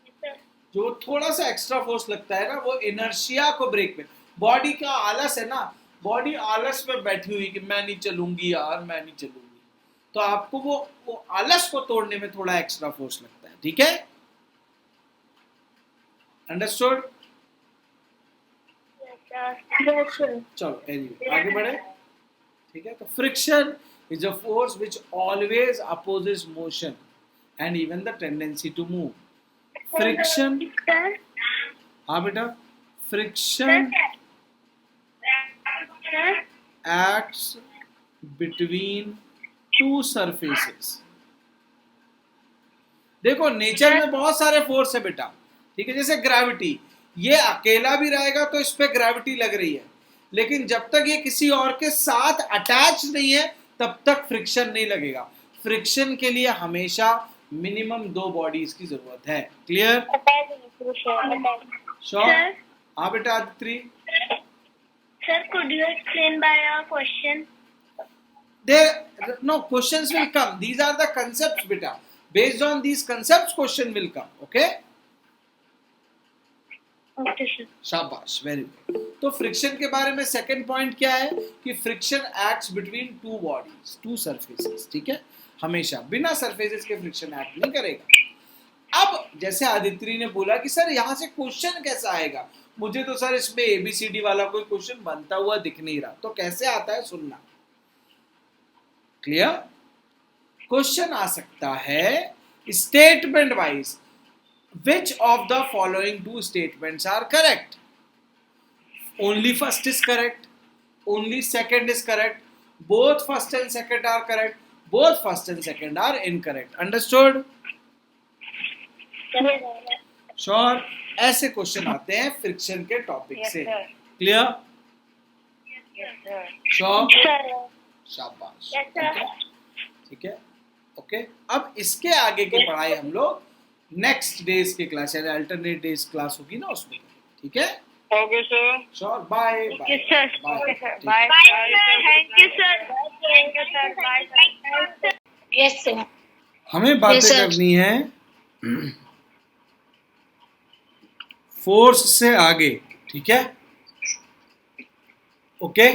Yes, sir. जो थोड़ा सा एक्स्ट्रा फोर्स लगता है ना, वो इनर्शिया को ब्रेक में, बॉडी का आलस है ना, बॉडी आलस में बैठी हुई कि मैं नहीं चलूंगी यार, मैं नहीं चलूंगी, तो आपको वो आलस को तोड़ने में थोड़ा एक्स्ट्रा फोर्स लगता है। ठीक है? अंडरस्टूड? Yes, sir. चलो एनीवे आगे बढ़े। ठीक है? तो friction is a force which always opposes motion and even the tendency to move. Friction, Sir, हाँ बेटा, friction sir, acts between two surfaces. देखो नेचर में बहुत सारे फोर्स है बेटा, ठीक है, जैसे ग्रेविटी, ये अकेला भी रहेगा तो इस पे ग्रेविटी लग रही है, लेकिन जब तक ये किसी और के साथ अटैच नहीं है तब तक फ्रिक्शन नहीं लगेगा। फ्रिक्शन के लिए हमेशा मिनिमम 2 बॉडीज की जरूरत है। क्लियर? श्योर? Sir, हाँ बेटा Aditya. sir, could you explain by a question? There no questions will come. These are the concepts beta. Based on these concepts question will come. Okay? Okay, sir. शाबाश, वेरी गुड। तो फ्रिक्शन के बारे में सेकंड पॉइंट क्या है कि friction acts between two bodies, to surfaces, ठीक है, हमेशा बिना सरफेसेस के फ्रिक्शन एक्ट नहीं करेगा। अब जैसे आदित्य ने बोला कि सर यहाँ से क्वेश्चन कैसा आएगा, मुझे तो सर इसमें ABCD वाला कोई क्वेश्चन बनता हुआ दिख नहीं रहा, तो कैसे आता है सुनना। क्लियर? क्वेश्चन आ सकता है statement wise, which of the following two statements are correct? Only first is correct, only second is correct, both first and second are correct, both first and second are incorrect. Understood? Sure? ऐसे क्वेश्चन आते हैं फ्रिक्शन के टॉपिक से। क्लियर? श्योर? Sir. शाबाश, Yes, sir. ठीक है, ओके। अब इसके आगे की पढ़ाई हम लोग नेक्स्ट डेज के क्लास यानी अल्टरनेट डेज क्लास होगी ना उसमें, ठीक है? Okay sir. Sure, bye bye Yes, sir. Okay, sir. Bye, sir. Thank you, sir. Thank you, sir. Bye, sir. Yes, sir. हमें बातें Yes, sir. करनी है फोर्स से आगे, ठीक है, ओके?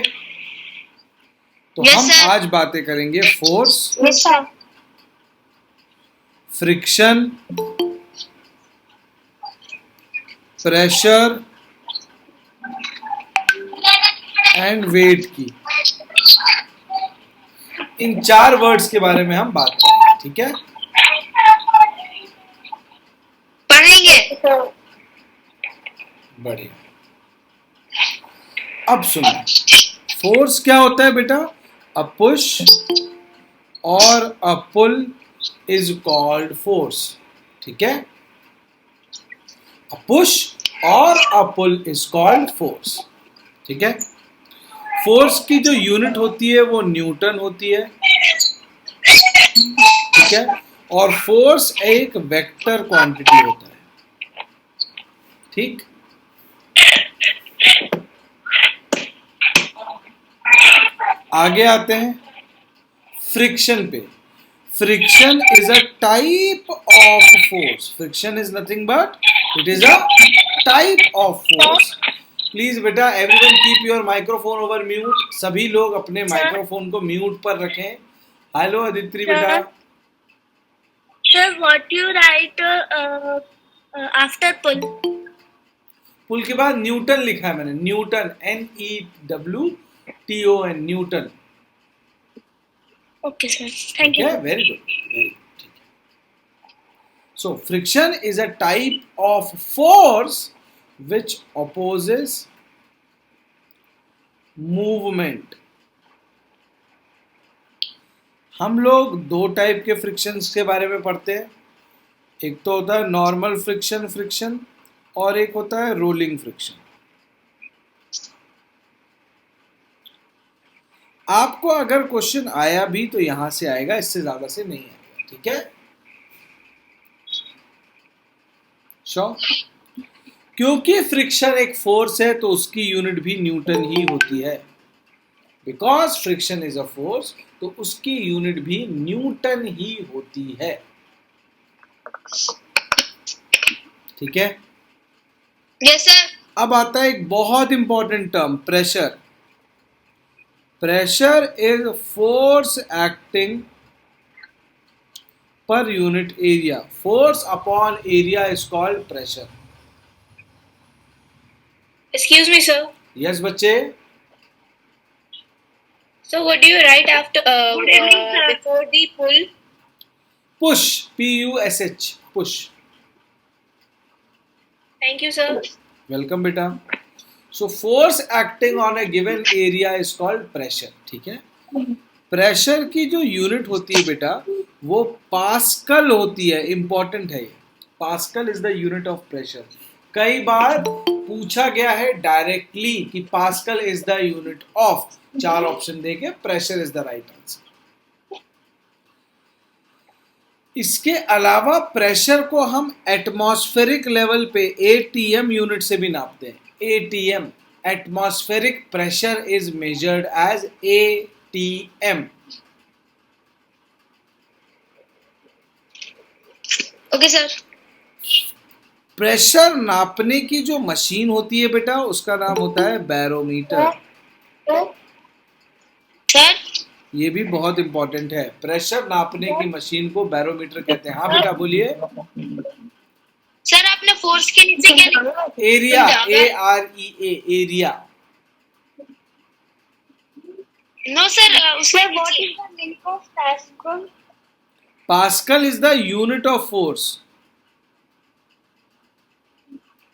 तो Yes, हम sir. आज बातें करेंगे force, Yes, sir. Friction, pressure and weight की। इन 4 वर्ड्स के बारे में हम बात करेंगे, ठीक है? पढ़ेंगे। बढ़िया। अब सुनो, फोर्स क्या होता है बेटा? अ पुश और अ पुल इज कॉल्ड फोर्स, ठीक है? अ पुश और अ पुल इज कॉल्ड फोर्स, ठीक है? फोर्स की जो यूनिट होती है वो न्यूटन होती है, ठीक है? और फोर्स एक वेक्टर क्वांटिटी होता है, ठीक? आगे आते हैं फ्रिक्शन पे। Friction is a type of force. Friction is nothing but it is a type of force. Please बेटा everyone keep your microphone over mute. सभी लोग अपने माइक्रोफोन को म्यूट पर रखें। हेलो आदित्य बेटा। Sir, what you write after pull? पुल के बाद न्यूटन लिखा है मैंने, Newton, NEWTON, Newton. Okay, sir. Thank you. Okay, very good, very good. So friction is a type of force which opposes movement. हम लोग 2 टाइप के फ्रिक्शंस के बारे में पढ़ते हैं। एक तो होता है नॉर्मल फ्रिक्शन और एक होता है रोलिंग फ्रिक्शन। आपको अगर क्वेश्चन आया भी तो यहां से आएगा, इससे ज्यादा से नहीं आएगा, ठीक है? श्योर? क्योंकि फ्रिक्शन एक फोर्स है तो उसकी यूनिट भी न्यूटन ही होती है। Because friction is a force तो उसकी यूनिट भी न्यूटन ही होती है, ठीक है? Yes, sir. अब आता है एक बहुत important term, pressure. Pressure is force acting per unit area. Force upon area is called pressure. Excuse me, sir. Yes बच्चे। So, what do you write after before the pull? Push, PUSH, push. Thank you, sir. Welcome बेटा। So force acting on a given area is called pressure, ठीक है? प्रेशर की जो यूनिट होती है बेटा वो पास्कल होती है। इंपॉर्टेंट है ये, pascal is the unit of pressure. कई बार पूछा गया है डायरेक्टली कि pascal is the unit of, 4 option देके pressure is the right answer. इसके अलावा प्रेशर को हम एटमॉस्फेरिक लेवल पे एटीएम यूनिट से भी नापते हैं। ATM, atmospheric pressure is measured as ATM. Okay sir. Pressure नापने की जो मशीन होती है बेटा, उसका नाम होता है बैरोमीटर। सर ये भी बहुत इंपॉर्टेंट है। प्रेशर नापने की मशीन को बैरोमीटर कहते हैं। हाँ बेटा बोलिए। सर आपने फोर्स के नीचे क्या लिखा? Area, AREA, area. No sir, उसमें what is the meaning of pascal? Pascal is the unit of force.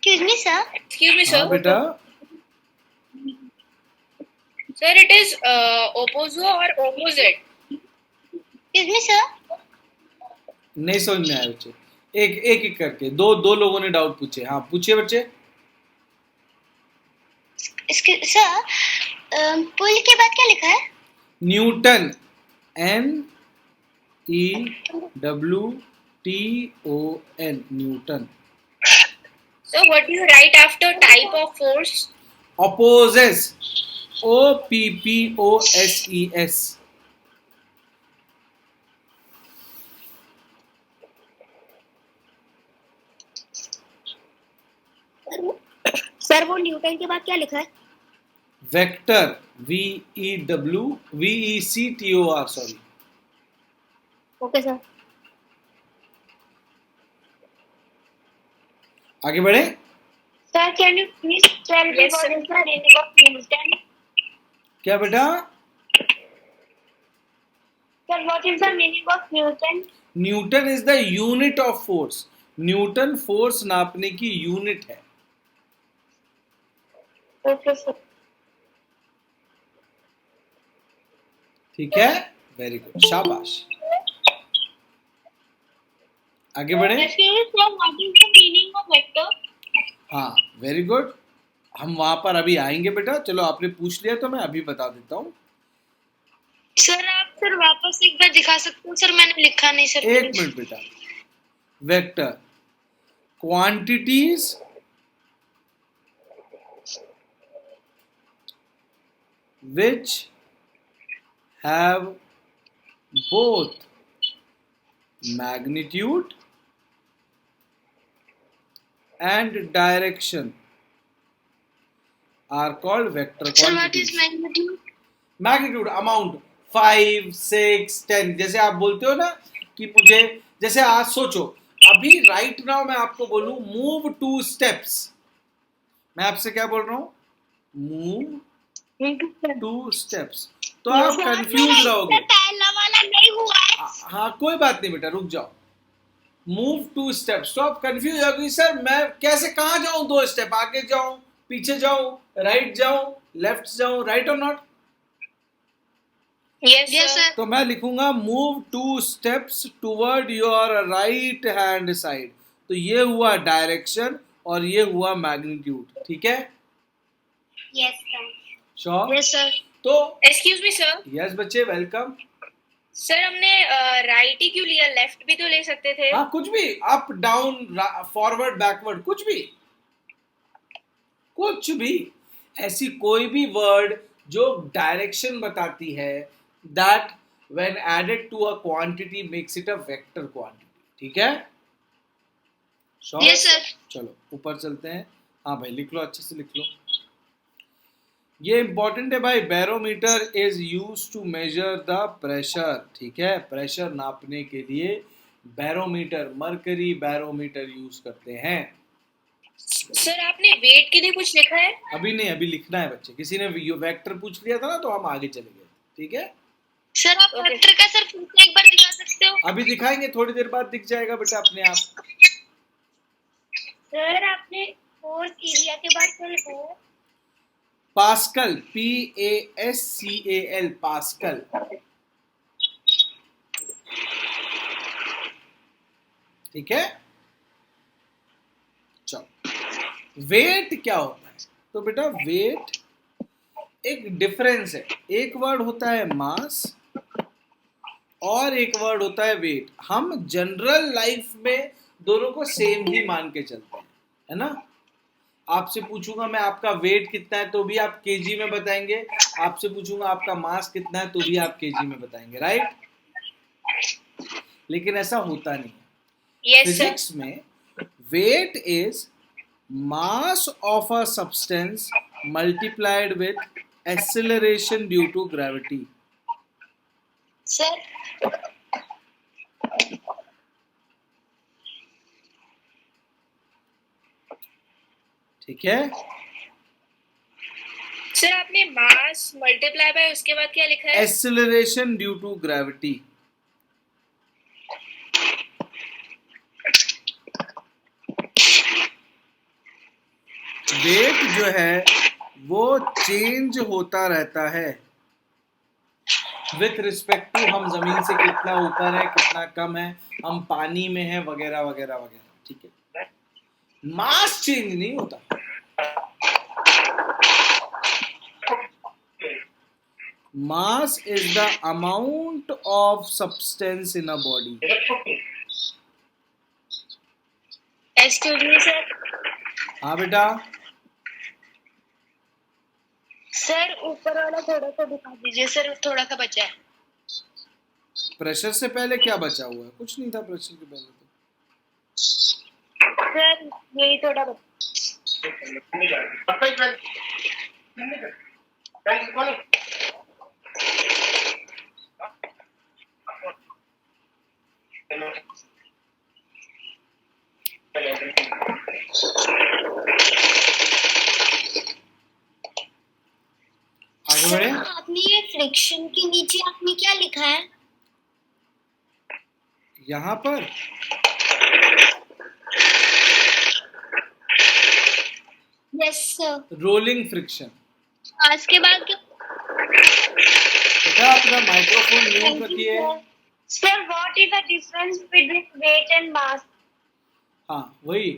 Excuse me sir. Excuse me, sir. हाँ बेटा, Sir, it is opposite or opposite. Excuse me sir. नहीं समझ में आया बच्चे। एक एक एक करके दो लोगों ने डाउट पूछे। हाँ पूछिए बच्चे। सर पुल के बाद क्या लिखा है? Newton, NEWTON, Newton. So, what do you write after type of force? Opposes, OPPOSES। Sir वो न्यूटन के बाद क्या लिखा है? Vector, VECTOR, sorry. Okay sir. आगे बढ़े। Sir can you please tell me Yes, what sir. Is the meaning of Newton? क्या बेटा? Sir what is the meaning of Newton? Newton is the unit of force. Newton force नापने की यूनिट है। Okay sir. ठीक है, वेरी गुड, शाबाश। आगे बढ़े। Excuse me sir, what is the meaning of vector? हाँ वेरी गुड, हम वहां पर अभी आएंगे बेटा। चलो आपने पूछ लिया तो मैं अभी बता देता हूँ। सर आप सर वापस एक बार दिखा सकते हो? सर मैंने लिखा नहीं सर। एक मिनट बेटा। Vector, quantities which have both magnitude and direction are called vector sir what is quantities। Magnitude? Magnitude, amount, 5, 6, 10। जैसे आप बोलते हो ना कि मुझे, जैसे आज सोचो अभी राइट नाउ मैं आपको बोलूं मूव 2 स्टेप्स, मैं आपसे क्या बोल रहा हूं? मूव 2 स्टेप्स, तो आप कंफ्यूज रहोगे। पहला वाला नहीं हुआ है। हाँ कोई बात नहीं बेटा, रुक जाओ। मूव 2 स्टेप्स, तो आप कंफ्यूज हो गई सर मैं कैसे, कहाँ जाऊं? 2 स्टेप आगे जाऊं, पीछे जाऊं, राइट जाऊं, लेफ्ट जाऊं, राइट और not? Yes, yes sir. Sir. तो मैं लिखूंगा move 2 steps toward your right hand side. तो ये हुआ डायरेक्शन और ये हुआ मैग्नीट्यूड। ठीक है, yes sir. Sure? Yes sir. तो Excuse me, sir. यस बच्चे, वेलकम। Sir, हमने राइट ही क्यों लिया? लेफ्ट भी तो ले सकते थे। हाँ कुछ भी, अप डाउन, फॉरवर्ड बैकवर्ड, कुछ भी, कुछ भी। ऐसी कोई भी वर्ड जो डायरेक्शन बताती है, that when added to a quantity makes it a vector quantity. ठीक है, Sure? Yes sir. चलो ऊपर चलते हैं। हाँ भाई लिख लो, अच्छे से लिख लो। ये इंपॉर्टेंट है भाई। Barometer is use to measure the pressure. ठीक है, प्रेशर नापने के लिए बैरोमीटर, मरकरी बैरोमीटर यूज करते हैं। सर आपने वेट के लिए कुछ लिखा है? अभी नहीं, अभी लिखना है बच्चे। किसी ने वेक्टर पूछ लिया था ना, तो हम आगे चले गए। ठीक है, सर आप Okay. वेक्टर का सर फिर से एक बार दिखा सकते हो? अभी दिखाएंगे, थोड़ी देर बाद दिख जाएगा बेटा अपने आप। सर आपने फोर्स एरिया के बाद क्या लिखा है? Pascal, PASCAL, pascal. ठीक है, चलो वेट क्या होता है? तो बेटा वेट एक डिफरेंस है, एक वर्ड होता है मास और एक वर्ड होता है वेट। हम जनरल लाइफ में दोनों को सेम ही मान के चलते हैं, है ना। आपसे पूछूंगा मैं आपका वेट कितना है तो भी आप केजी में बताएंगे, आपसे पूछूंगा आपका मास कितना है तो भी आप केजी में बताएंगे, राइट। लेकिन ऐसा होता नहीं है। Yes sir. फिजिक्स में weight is mass of a substance multiplied with acceleration due to gravity. Sir ठीक है, सर आपने मास मल्टीप्लाई बाय उसके बाद क्या लिखा है? Acceleration due to gravity. Weight जो है वो चेंज होता रहता है विथ रिस्पेक्ट टू हम जमीन से कितना ऊपर है, कितना कम है, हम पानी में है, वगैरह वगैरह वगैरह, ठीक है। मास चेंज नहीं होता। Mass is the amount of substance in a body. Excuse me sir. हाँ बेटा, सर ऊपर वाला थोड़ा सा दिखा दीजिए सर, थोड़ा सा बचा है। प्रेशर से पहले क्या बचा हुआ है? कुछ नहीं था प्रेशर के पहले तो। सर यही थोड़ा बचा। आगे बढ़े। आपने ये फ्रिक्शन के नीचे आपने क्या लिखा है? यहाँ पर यस सर। Rolling friction. आज के बाद क्या? बेटा अपना माइक्रोफोन म्यूट रखिए। Sir what is the difference between weight and mass? हाँ वही,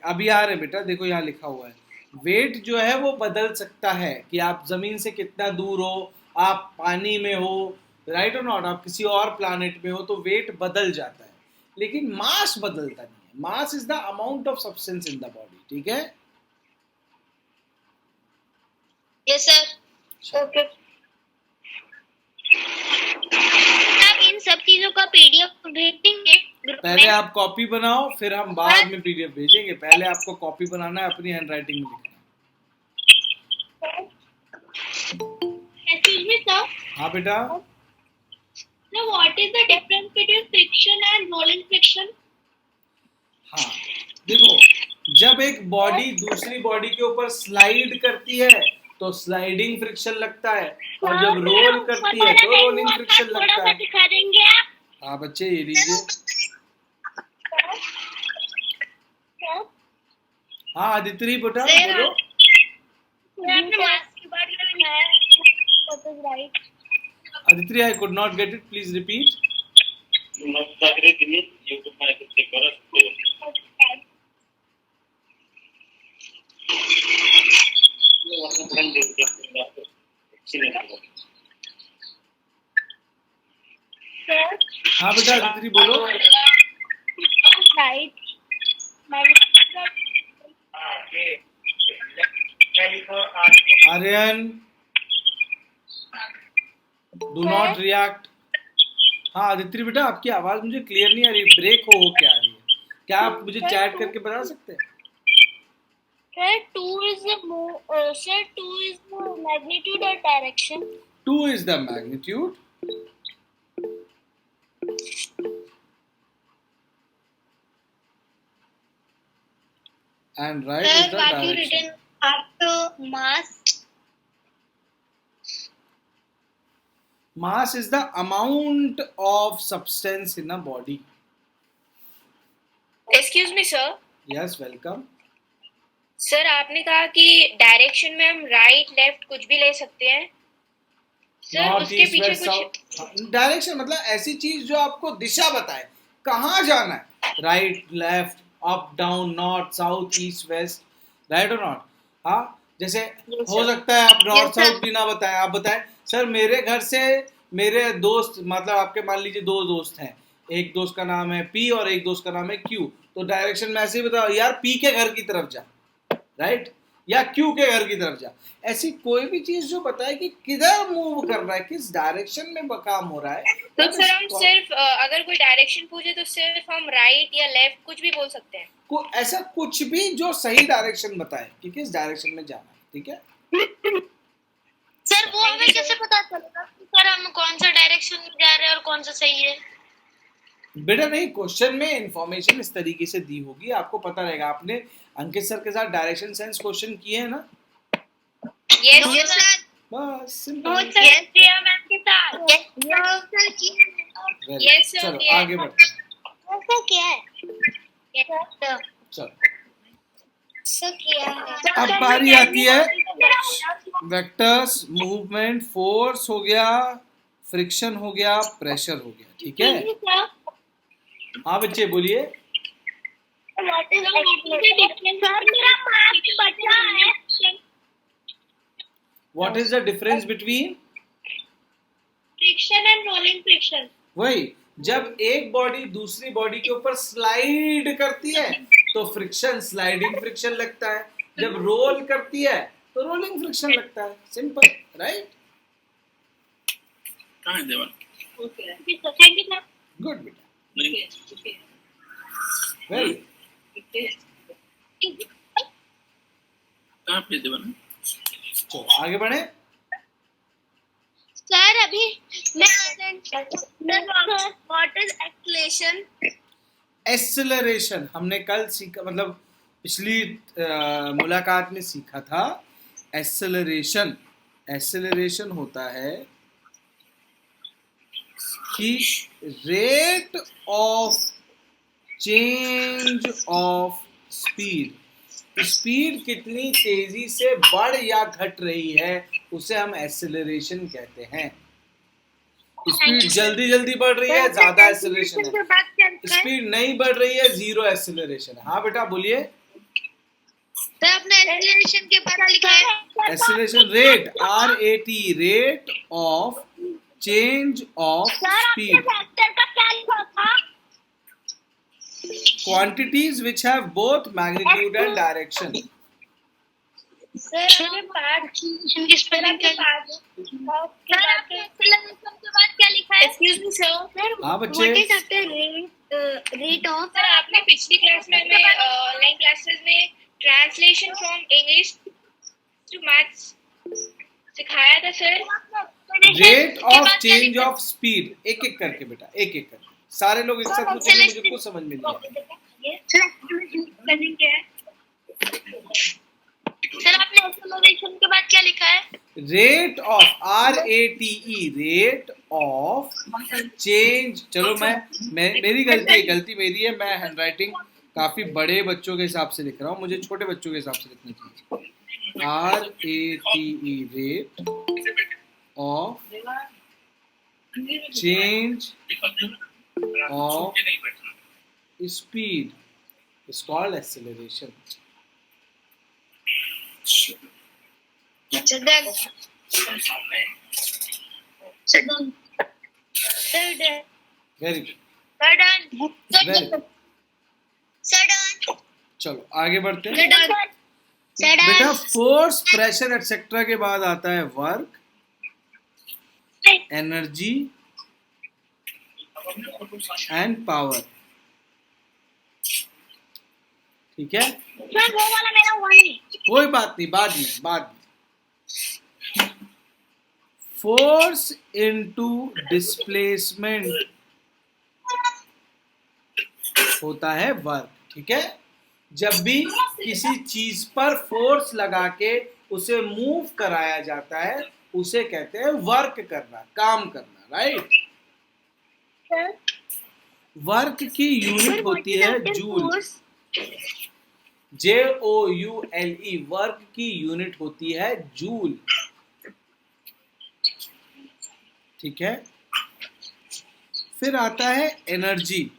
अभी आ रहे बेटा, देखो यहाँ लिखा हुआ है वेट जो है वो बदल सकता है कि आप जमीन से कितना दूर हो, आप पानी में हो, राइट और नॉट, आप किसी और प्लैनेट में हो तो वेट बदल जाता है, लेकिन मास बदलता नहीं है। Mass is the amount of substance in the body, ठीक है। Yes sir. ओके। आप इन सब चीजों का पीडीएफ भेज देंगे ग्रुप में? पहले आप कॉपी बनाओ फिर हम बाद में पीडीएफ भेजेंगे। पहले आपको कॉपी बनाना है, अपनी हैंडराइटिंग में लिखना है। Excuse me sir. हाँ बेटा। Now what is the difference between friction and rolling friction? हाँ देखो, जब एक बॉडी दूसरी बॉडी के ऊपर स्लाइड करती है तो स्लाइडिंग फ्रिक्शन लगता है, और जब रोल करती है तो रोलिंग फ्रिक्शन लगता है। दिखा देंगे आप? हाँ बच्चे ये लीजिए। हाँ आदित्य बेटा बोलो। आपने मास के बाद क्या लिखा है? What is right? Aditri, I could not get it. Please repeat. Sir, हाँ बेटा आदित्रि बोलो। right. Aryan, do not react. हाँ आदित्रि बेटा आपकी आवाज मुझे क्लियर नहीं आ रही, ब्रेक हो के आ रही है। क्या आप मुझे चैट करके बता सकते हैं? Sir, two is the magnitude or direction. 2 is the magnitude and right is Sir, the what you direction. written after mass? Mass is the amount of substance in a body. Excuse me sir. Yes, welcome. Sir आपने कहा कि डायरेक्शन में हम राइट लेफ्ट कुछ भी ले सकते हैं सर, नॉर्थ उसके ईस्ट पीछे वेस्ट कुछ साउथ। डायरेक्शन मतलब ऐसी चीज जो आपको दिशा बताए कहाँ जाना है। Right left up down north south east west, right और नॉट? हाँ, जैसे हो सकता है आप नॉर्थ साउथ भी ना बताएं, आप बताएं सर मेरे घर से मेरे दोस्त, मतलब आपके मान लीजिए 2 दोस्त हैं, एक दोस्त का नाम है पी और एक दोस्त का नाम है क्यू, तो डायरेक्शन में ऐसे ही बताओ यार पी के घर की तरफ जा, राइट, या क्यू के घर की तरफ जा। ऐसी कोई भी चीज जो बताए कि किधर मूव कर रहा है, किस डायरेक्शन में काम हो रहा है। तो सर हम सिर्फ अगर कोई डायरेक्शन पूछे तो सिर्फ हम राइट या लेफ्ट कुछ भी बोल सकते हैं? ऐसा कुछ भी जो सही डायरेक्शन बताए कि किस डायरेक्शन में जाना है, ठीक है? सर वो हमें कैसे पता चलेगा कि सर हम कौन सा डायरेक्शन में जा रहे हैं और कौन सा सही है? बेटा नहीं, क्वेश्चन में इंफॉर्मेशन इस तरीके से दी होगी, आपको पता रहेगा। आपने अंकित सर के साथ डायरेक्शन सेंस क्वेश्चन किए हैं ना? Yes sir. बस सिंपल। मैम के साथ यस सर। चलो आगे बढ़ते हैं। ऐसा क्या है? चलो ऐसा क्या है? अब बारी आती है वेक्टर्स, मूवमेंट, फोर्स हो गया, फ्रिक्शन हो गया, प्रेशर हो गया, ठीक है? हाँ बच्चे बोलिए। What is the difference between? Friction and rolling friction. वही, जब एक बॉडी दूसरी बॉडी के ऊपर स्लाइड करती है तो फ्रिक्शन, स्लाइडिंग फ्रिक्शन लगता है, जब रोल करती है तो रोलिंग फ्रिक्शन लगता है, सिंपल, राइट? कहाँ है Devan? Thank you sir. Good बेटा, वेरी कहाँ पे देवन? चलो आगे बढ़े। सर अभी मैं व्हाट इज एक्सेलरेशन? एक्सेलरेशन हमने कल सीखा, मतलब पिछली मुलाकात में सीखा था। एक्सेलरेशन, एक्सेलरेशन होता है कि rate of change of speed, speed कितनी तेजी से बढ़ या घट रही है उसे हम एक्सेलरेशन कहते हैं। स्पीड जल्दी जल्दी बढ़ रही है, ज्यादा एक्सेलरेशन है। स्पीड नहीं बढ़ रही है, जीरो एक्सेलरेशन है। हाँ बेटा बोलिए। सर आपने एक्सेलरेशन के बाद लिखा है acceleration rate, RAT, rate of change of speed, factor का क्या लिखा था? quantities which have both magnitude and direction. Sir acceleration की स्पेलिंग क्या है? सर आपने एक्सेलरेशन के बाद क्या लिखा है? Excuse me sir. हाँ बच्चे, what is after rate of? Sir आपने पिछली क्लास में हमें ऑनलाइन क्लासेस में translation from English to maths सिखाया था sir. Rate of change of speed, एक एक करके बेटा, एक एक करके सारे लोग एक साथ पूछेंगे, मुझे कुछ समझ में नहीं आया। सर आपने एक्सेलरेशन के बाद क्या लिखा है? Rate of, RATE, rate of change. चलो मैं मेरी गलती मेरी है, मैं हैंडराइटिंग काफी बड़े बच्चों के हिसाब से लिख रहा हूँ, मुझे छोटे बच्चों के हिसाब से लिखना चाहिए। RATE, rate of change of speed is called acceleration. Sir done. Very good. Sir done. Very good. Sir done. चलो आगे बढ़ते Sir हैं। done. Sir बेटा done. फोर्स, प्रेशर एक्सेट्रा के बाद आता है वर्क, एनर्जी एंड पावर, ठीक है? सर वो वाला मेरा हुआ नहीं। कोई बात नहीं, बाद में। फोर्स इनटू डिस्प्लेसमेंट होता है वर्क, ठीक है? जब भी किसी चीज पर फोर्स लगा के उसे मूव कराया जाता है उसे कहते हैं वर्क करना, काम करना, राइट? वर्क की यूनिट होती है जूल, JOULE, वर्क की यूनिट होती है जूल, ठीक है? फिर आता है energy,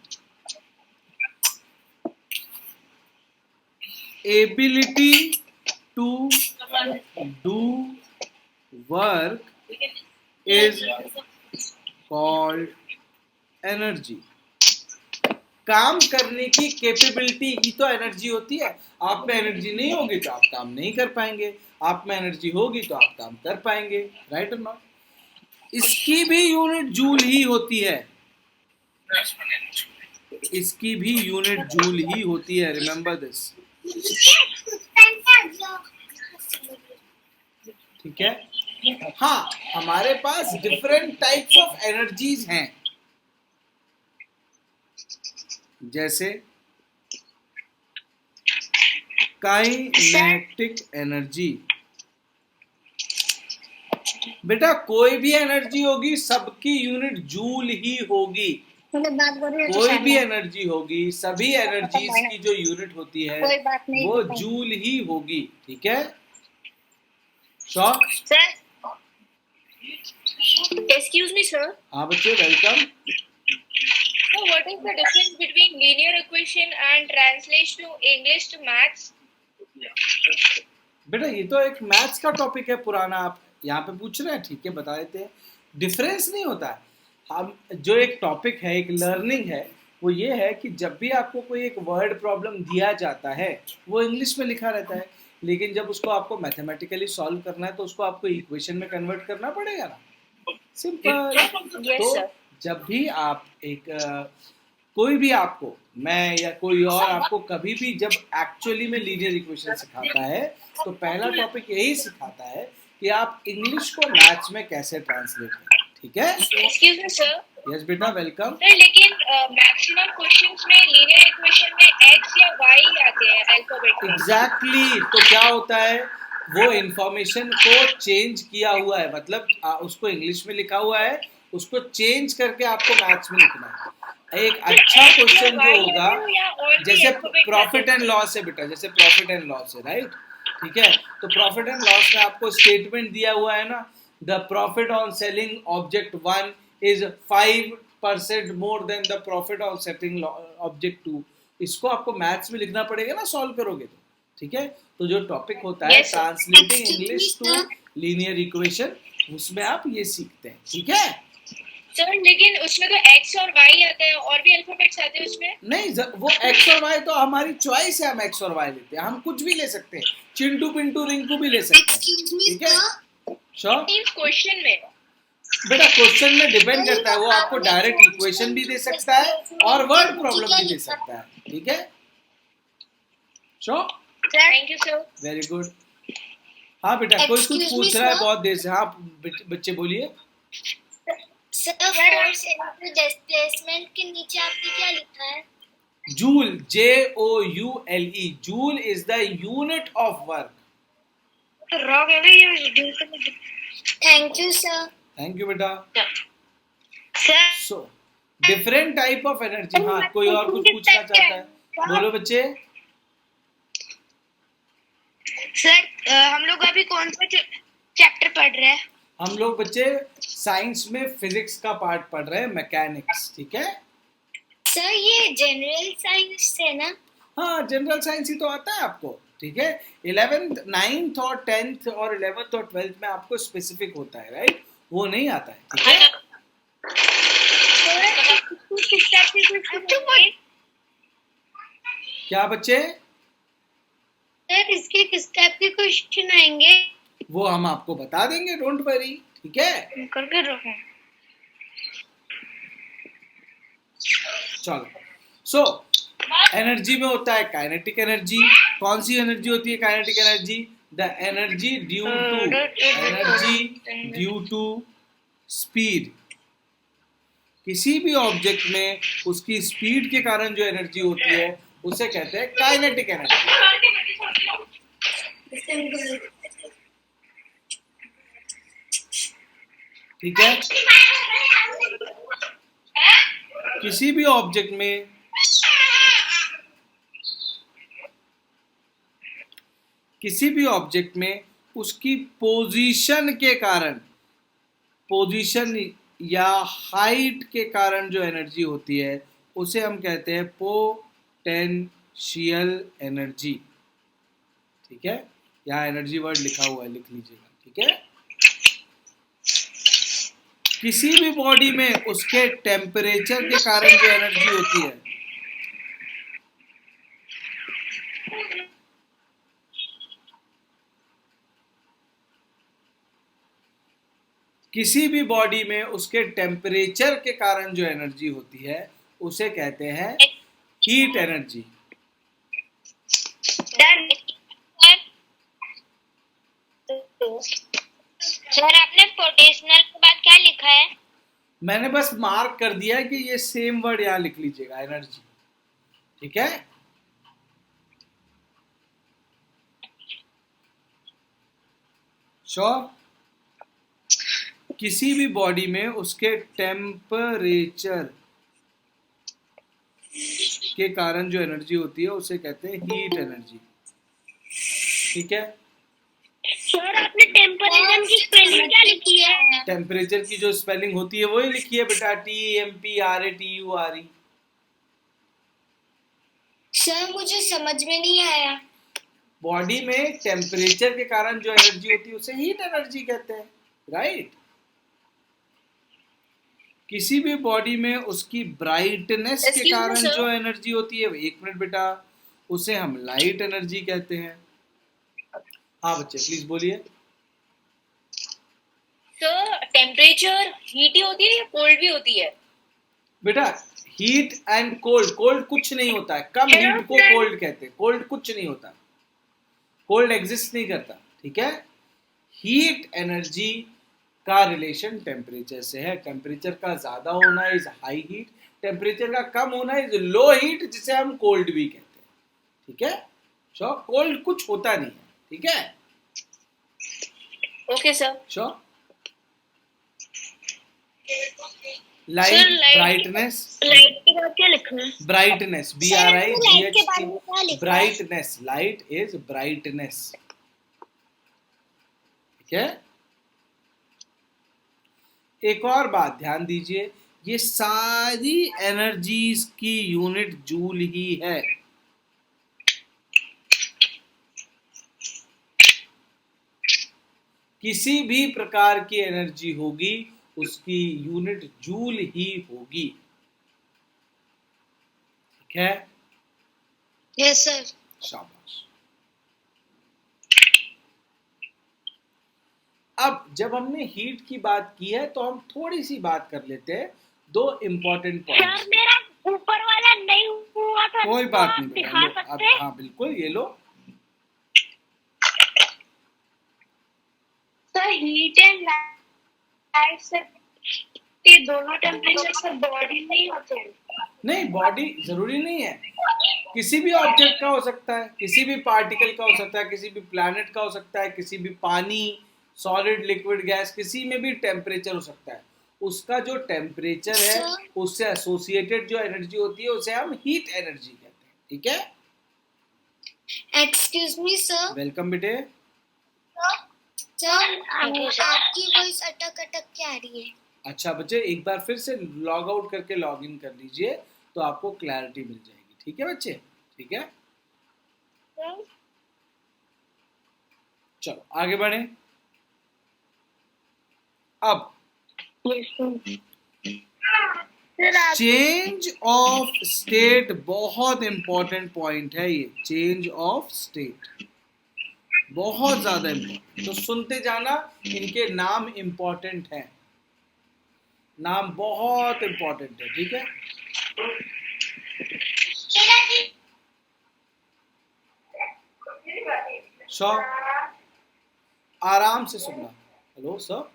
ability to do work is called energy. काम करने की कैपेबिलिटी ही तो एनर्जी होती है। आप में एनर्जी नहीं होगी तो आप काम नहीं कर पाएंगे, आप में एनर्जी होगी तो आप काम कर पाएंगे, राइट और नॉट? इसकी भी यूनिट जूल ही होती है, इसकी भी यूनिट जूल ही होती है, रिमेंबर दिस। ठीक है। हाँ, हमारे पास डिफरेंट टाइप्स ऑफ एनर्जीज हैं, जैसे काइनेटिक एनर्जी। बेटा कोई भी एनर्जी होगी सबकी यूनिट जूल ही होगी। कोई भी एनर्जी होगी, सभी एनर्जीज की जो यूनिट होती है वो जूल ही होगी। ठीक है, sure? Sir, excuse me, sir. हाँ बच्चे, welcome. So, what is the difference between linear equation and translation to English to maths? बेटा ये तो एक मैथ्स का टॉपिक है पुराना, आप यहाँ पे पूछ रहे हैं, ठीक है, बता देते हैं। डिफरेंस नहीं होता है। हम जो एक टॉपिक है, एक लर्निंग है, वो ये है कि जब भी आपको कोई एक वर्ड प्रॉब्लम दिया जाता है वो इंग्लिश में लिखा रहता है, लेकिन जब उसको आपको मैथमेटिकली सॉल्व करना है तो उसको आपको इक्वेशन में कन्वर्ट करना पड़ेगा ना, सिंपल। Yes, तो sir. जब भी आप एक कोई भी आपको, मैं या कोई और आपको कभी भी जब एक्चुअली में लीनियर इक्वेशन सिखाता है तो पहला टॉपिक यही सिखाता है कि आप इंग्लिश को मैथ्स में कैसे ट्रांसलेट करें। ठीक है? Excuse me, sir. यस बेटा, वेलकम। सर, लेकिन मैक्सिमम क्वेश्चंस में लीनियर इक्वेशन में x या y आते हैं अल्फाबेट में। एग्जैक्टली। तो क्या होता है, वो इंफॉर्मेशन को चेंज किया हुआ है, मतलब उसको इंग्लिश में लिखा हुआ है, उसको चेंज करके आपको मैथ्स में लिखना है। एक अच्छा क्वेश्चन जो होगा, जैसे प्रॉफिट एंड लॉस है बेटा, जैसे प्रॉफिट एंड लॉस है, राइट? ठीक है, तो प्रॉफिट एंड लॉस में आपको स्टेटमेंट दिया हुआ है ना, the profit on selling object 1 is 5% more than the profit on selling object 2। इसको आपको मैथ्स में लिखना पड़ेगा ना, सॉल्व करोगे तो। ठीक है, तो जो टॉपिक होता है translating English to linear equation, उसमें आप ये सीखते हैं। ठीक है सर, लेकिन उसमें तो x और y आता है और भी अल्फाबेट्स आते हैं उसमें। नहीं, वो x और y तो हमारी चॉइस है, हम x और y लेते हैं, हम कुछ भी ले सकते हैं, चिंटू पिंटू रिंकू भी ले सकते हैं। ठीक है, श्योर? क्वेश्चन में बेटा क्वेश्चन में डिपेंड करता है, वो आपको डायरेक्ट इक्वेशन भी दे सकता है और वर्ड प्रॉब्लम भी दे सकता है। ठीक है, sure? Thank you sir. Very good. हाँ बेटा, कोई कुछ पूछ रहा है बहुत देर से। हाँ बच्चे बोलिए। सर, फोर्स इनटू डिस्प्लेसमेंट के नीचे आपने क्या लिखा है? Joule, JOULE, joule is the unit of work. Thank you sir. Thank you बेटा। Sir, so different type of energy. हाँ, कोई और कुछ पूछना चाहता है? बोलो बच्चे। सर हम लोग अभी कौन सा चैप्टर पढ़ रहे हैं? हम लोग बच्चे साइंस में फिजिक्स का पार्ट पढ़ रहे हैं, मैकेनिक्स। ठीक है सर, ये जनरल साइंस है ना? हाँ, जनरल साइंस ही तो आता है आपको। ठीक है, 11th 9th और 10th और 11th और 12th में आपको स्पेसिफिक होता है, राइट? वो नहीं आता है। ठीक है, क्या बच्चे? सर, इसके किस टाइप के क्वेश्चन आएंगे? वो हम आपको बता देंगे, डोंट वरी। ठीक है, करके रखो। चलो। सो एनर्जी में होता है काइनेटिक एनर्जी। कौन सी एनर्जी होती है kinetic energy? The energy due to speed. किसी भी ऑब्जेक्ट में उसकी स्पीड के कारण जो एनर्जी होती है उसे कहते हैं काइनेटिक एनर्जी। ठीक है, किसी भी ऑब्जेक्ट में उसकी पोजीशन के कारण, पोजीशन या हाइट के कारण जो एनर्जी होती है उसे हम कहते हैं पोटेंशियल एनर्जी। ठीक है, यहाँ एनर्जी वर्ड लिखा हुआ है, लिख लीजिएगा, ठीक है। किसी भी बॉडी में उसके टेम्परेचर के कारण जो एनर्जी होती है, किसी भी बॉडी में उसके टेम्परेचर के कारण जो एनर्जी होती है उसे कहते हैं हीट एनर्जी। सर आपने पोटेंशियल के बाद क्या लिखा है? मैंने बस मार्क कर दिया है कि ये सेम वर्ड यहाँ लिख लीजिएगा, एनर्जी, ठीक है। श्योर? किसी भी बॉडी में उसके टेम्परेचर के कारण जो एनर्जी होती है उसे कहते हैं हीट एनर्जी, ठीक है। सर आपने टेम्परेचर की स्पेलिंग क्या लिखी है? टेम्परेचर की जो स्पेलिंग होती है वही लिखी है बेटा, TEMPERATURE। सर मुझे समझ में नहीं आया। बॉडी में टेम्परेचर के कारण जो एनर्जी होती है उसे हीट एनर्जी कहते हैं, राइट। किसी भी बॉडी में उसकी ब्राइटनेस के Excuse me, कारण sir. जो एनर्जी होती है, एक मिनट बेटा, उसे हम लाइट एनर्जी कहते हैं। हाँ बच्चे प्लीज बोलिए। सर टेम्परेचर हीट ही होती है या कोल्ड भी होती है? बेटा हीट एंड कोल्ड, कोल्ड कुछ नहीं होता है, कम हीट को कोल्ड कहते हैं, कोल्ड कुछ नहीं होता, कोल्ड एग्जिस्ट नहीं करता, ठीक है। हीट एनर्जी का रिलेशन टेम्परेचर से है। टेम्परेचर का ज्यादा होना इज हाई हीट, टेम्परेचर का कम होना इज लो हीट, जिसे हम कोल्ड भी कहते हैं, ठीक है। श्योर? कोल्ड कुछ होता नहीं है, ठीक है। Okay sir. Sure? Light, brightness, light के बाद क्या लिखना है? Brightness, BRIGHT, brightness, light is brightness, ठीक है। एक और बात ध्यान दीजिए, ये सारी एनर्जीज की यूनिट जूल ही है। किसी भी प्रकार की एनर्जी होगी उसकी यूनिट जूल ही होगी, ठीक है। Yes sir. शाबाश। अब जब हमने हीट की बात की है तो हम थोड़ी सी बात कर लेते हैं दो इंपॉर्टेंट पॉइंट्स। सर मेरा ऊपर वाला नहीं हुआ था, कोई तो बात आप नहीं बेटा, दिखा लो, अब सकते हैं? हाँ बिल्कुल, ये लो। सर हीट एंड लाइट से ये दोनों टेम्परेचर से बॉडी नहीं होते हैं। नहीं, बॉडी जरूरी नहीं है, किसी भी ऑब्जेक्ट का हो सकता है, किसी भी पार्टिकल का हो सकता है, किसी भी प्लैनेट का हो सकता है, किसी भी पानी, सॉलिड, लिक्विड, गैस, किसी में भी टेम्परेचर हो सकता है। उसका जो टेम्परेचर है उससे एसोसिएटेड जो एनर्जी होती है उसे हम हीट एनर्जी कहते हैं, ठीक है। Excuse me sir. वेलकम बेटे। सर आपकी वॉइस अटक अटक के आ रही है। अच्छा बच्चे, एक बार फिर से लॉग आउट करके लॉग इन कर लीजिए तो आपको क्लैरिटी मिल जाएगी, ठीक है बच्चे, ठीक है। चलो आगे बढ़े। अब चेंज ऑफ स्टेट बहुत इंपॉर्टेंट पॉइंट है, ये चेंज ऑफ स्टेट बहुत ज्यादा इंपॉर्टेंट, तो सुनते जाना, इनके नाम इंपॉर्टेंट हैं, नाम बहुत इंपॉर्टेंट है, ठीक है। सर आराम से सुनना। Hello sir.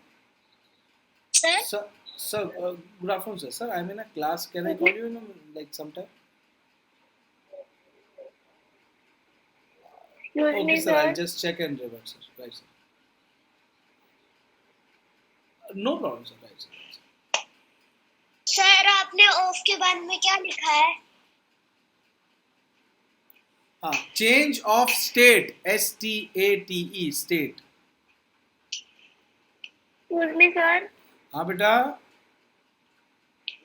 Sir sir good afternoon sir. Sir I am in a class, can I call you in like some time? Okay sir, I'll just check and revert sir. Right sir. No problem sir. Right sir. Sir आपने ऑफ के बाद में क्या लिखा है? हाँ, change of state, STATE, state. Sir हाँ बेटा।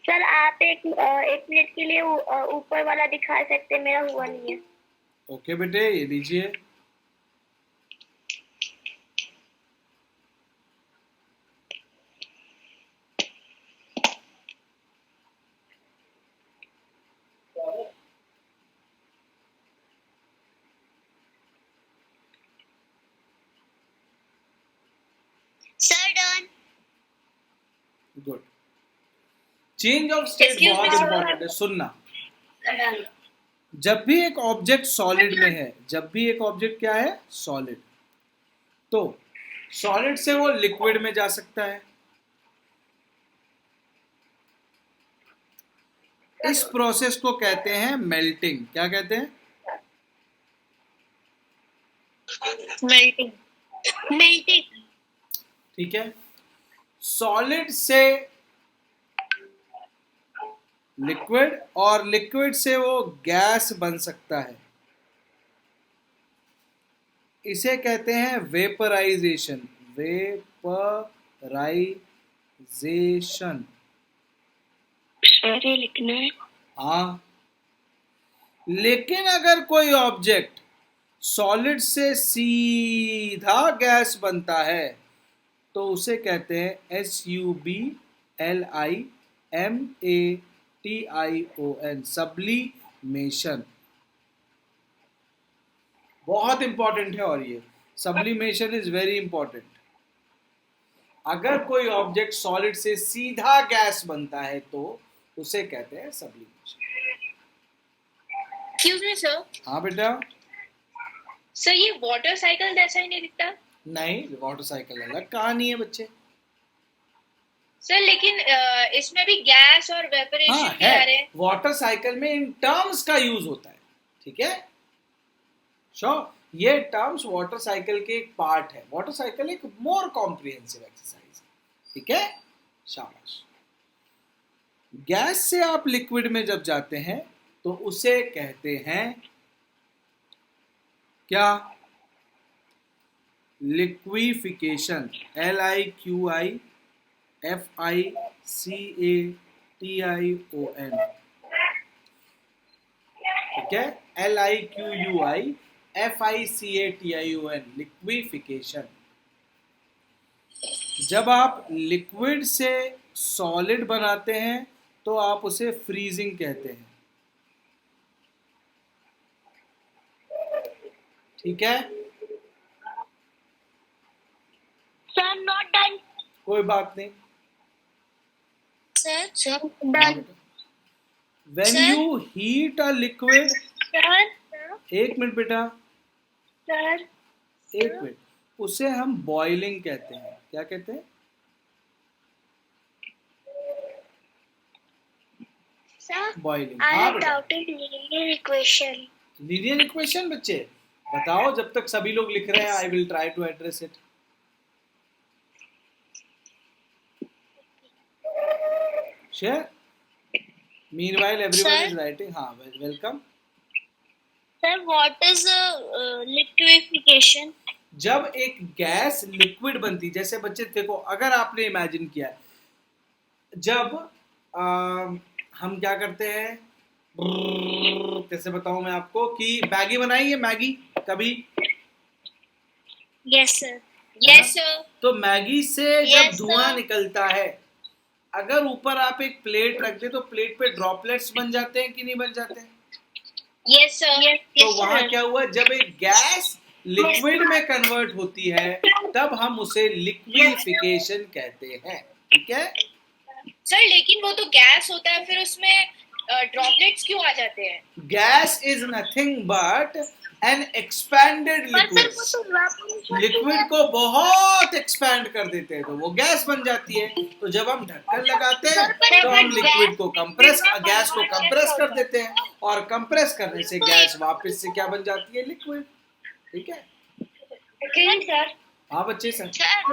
सर आप एक मिनट के लिए ऊपर वाला दिखा सकते हैं, मेरा हुआ नहीं है। ओके बेटे, ये लीजिए। Good. Change of state Excuse बहुत me, sir. इंपॉर्टेंट है, सुनना। जब भी एक ऑब्जेक्ट सॉलिड में है, जब भी एक ऑब्जेक्ट क्या है, सॉलिड, तो सॉलिड से वो लिक्विड में जा सकता है। इस प्रोसेस को कहते हैं मेल्टिंग। क्या कहते हैं? मेल्टिंग। मेल्टिंग। ठीक है। सॉलिड से लिक्विड और लिक्विड से वो गैस बन सकता है, इसे कहते हैं वेपराइजेशन। वेपराइजेशन। सर ये लिखना है। हाँ, लेकिन अगर कोई ऑब्जेक्ट सॉलिड से सीधा गैस बनता है तो उसे कहते हैं SUBLIMATION, सब्लिमेशन। बहुत इंपॉर्टेंट है, और ये सब्लिमेशन इज वेरी इंपॉर्टेंट। अगर कोई ऑब्जेक्ट सॉलिड से सीधा गैस बनता है तो उसे कहते हैं सब्लिमेशन। Excuse me, sir. हाँ बेटा। सर ये वाटर साइकिल जैसा ही नहीं दिखता? नहीं, वाटर साइकिल अलग कहानी है बच्चे। सर लेकिन इसमें भी गैस और वेपरेशन हाँ भी आ रहे है, हैं। वाटर साइकिल में इन टर्म्स का यूज होता है, ठीक है। श्योर, ये टर्म्स वाटर साइकिल के एक पार्ट है। वाटर साइकिल एक मोर कॉम्प्रिहेंसिव एक्सरसाइज है, ठीक है। शाबाश। गैस से आप लिक्विड में जब जाते हैं तो उसे कहते हैं क्या? लिक्विफिकेशन। LIQIFICATION, ठीक है। LIQUIFICATION, liquefaction. जब आप लिक्विड से सॉलिड बनाते हैं तो आप उसे फ्रीजिंग कहते हैं, ठीक है। Sir not done. कोई बात नहीं। Sir done. When Sir? you heat a liquid, sir एक मिनट बेटा, सर एक मिनट, उसे हम बॉइलिंग कहते हैं। क्या कहते हैं? Sir boiling. आई हाँ हैव बेटा। Doubted linear equation. Linear equation बच्चे बताओ, जब तक सभी लोग लिख रहे हैं I will try to address it. Share. Meanwhile everyone Sir? Is writing. हाँ, welcome. Sir what is liquefication? जब एक गैस लिक्विड बनती, जैसे बच्चे देखो, अगर आपने इमेजिन किया जब हम क्या करते हैं, कैसे बताऊं मैं आपको, कि मैगी बनाई है, मैगी कभी? Yes sir. Yes sir. तो मैगी से जब Yes, धुआं sir. निकलता है, अगर ऊपर आप एक प्लेट रख दे तो प्लेट पे ड्रॉपलेट्स बन जाते हैं कि नहीं बन जाते हैं? Yes sir. तो वहां क्या हुआ, जब एक गैस लिक्विड में कन्वर्ट होती है तब हम उसे लिक्विफिकेशन कहते हैं, ठीक है। सर लेकिन वो तो गैस होता है, फिर उसमें ड्रॉपलेट्स क्यों आ जाते हैं? Gas is nothing but an expanded liquid. Liquid को बहुत एक्सपैंड कर देते हैं तो वो गैस बन जाती है। तो जब हम ढक्कन लगाते हैं तो हम लिक्विड को कंप्रेस, गैस को कंप्रेस कर देते हैं, और कंप्रेस करने से गैस वापस से क्या बन जाती है, लिक्विड, ठीक है। सर हाँ बच्चे, सर सर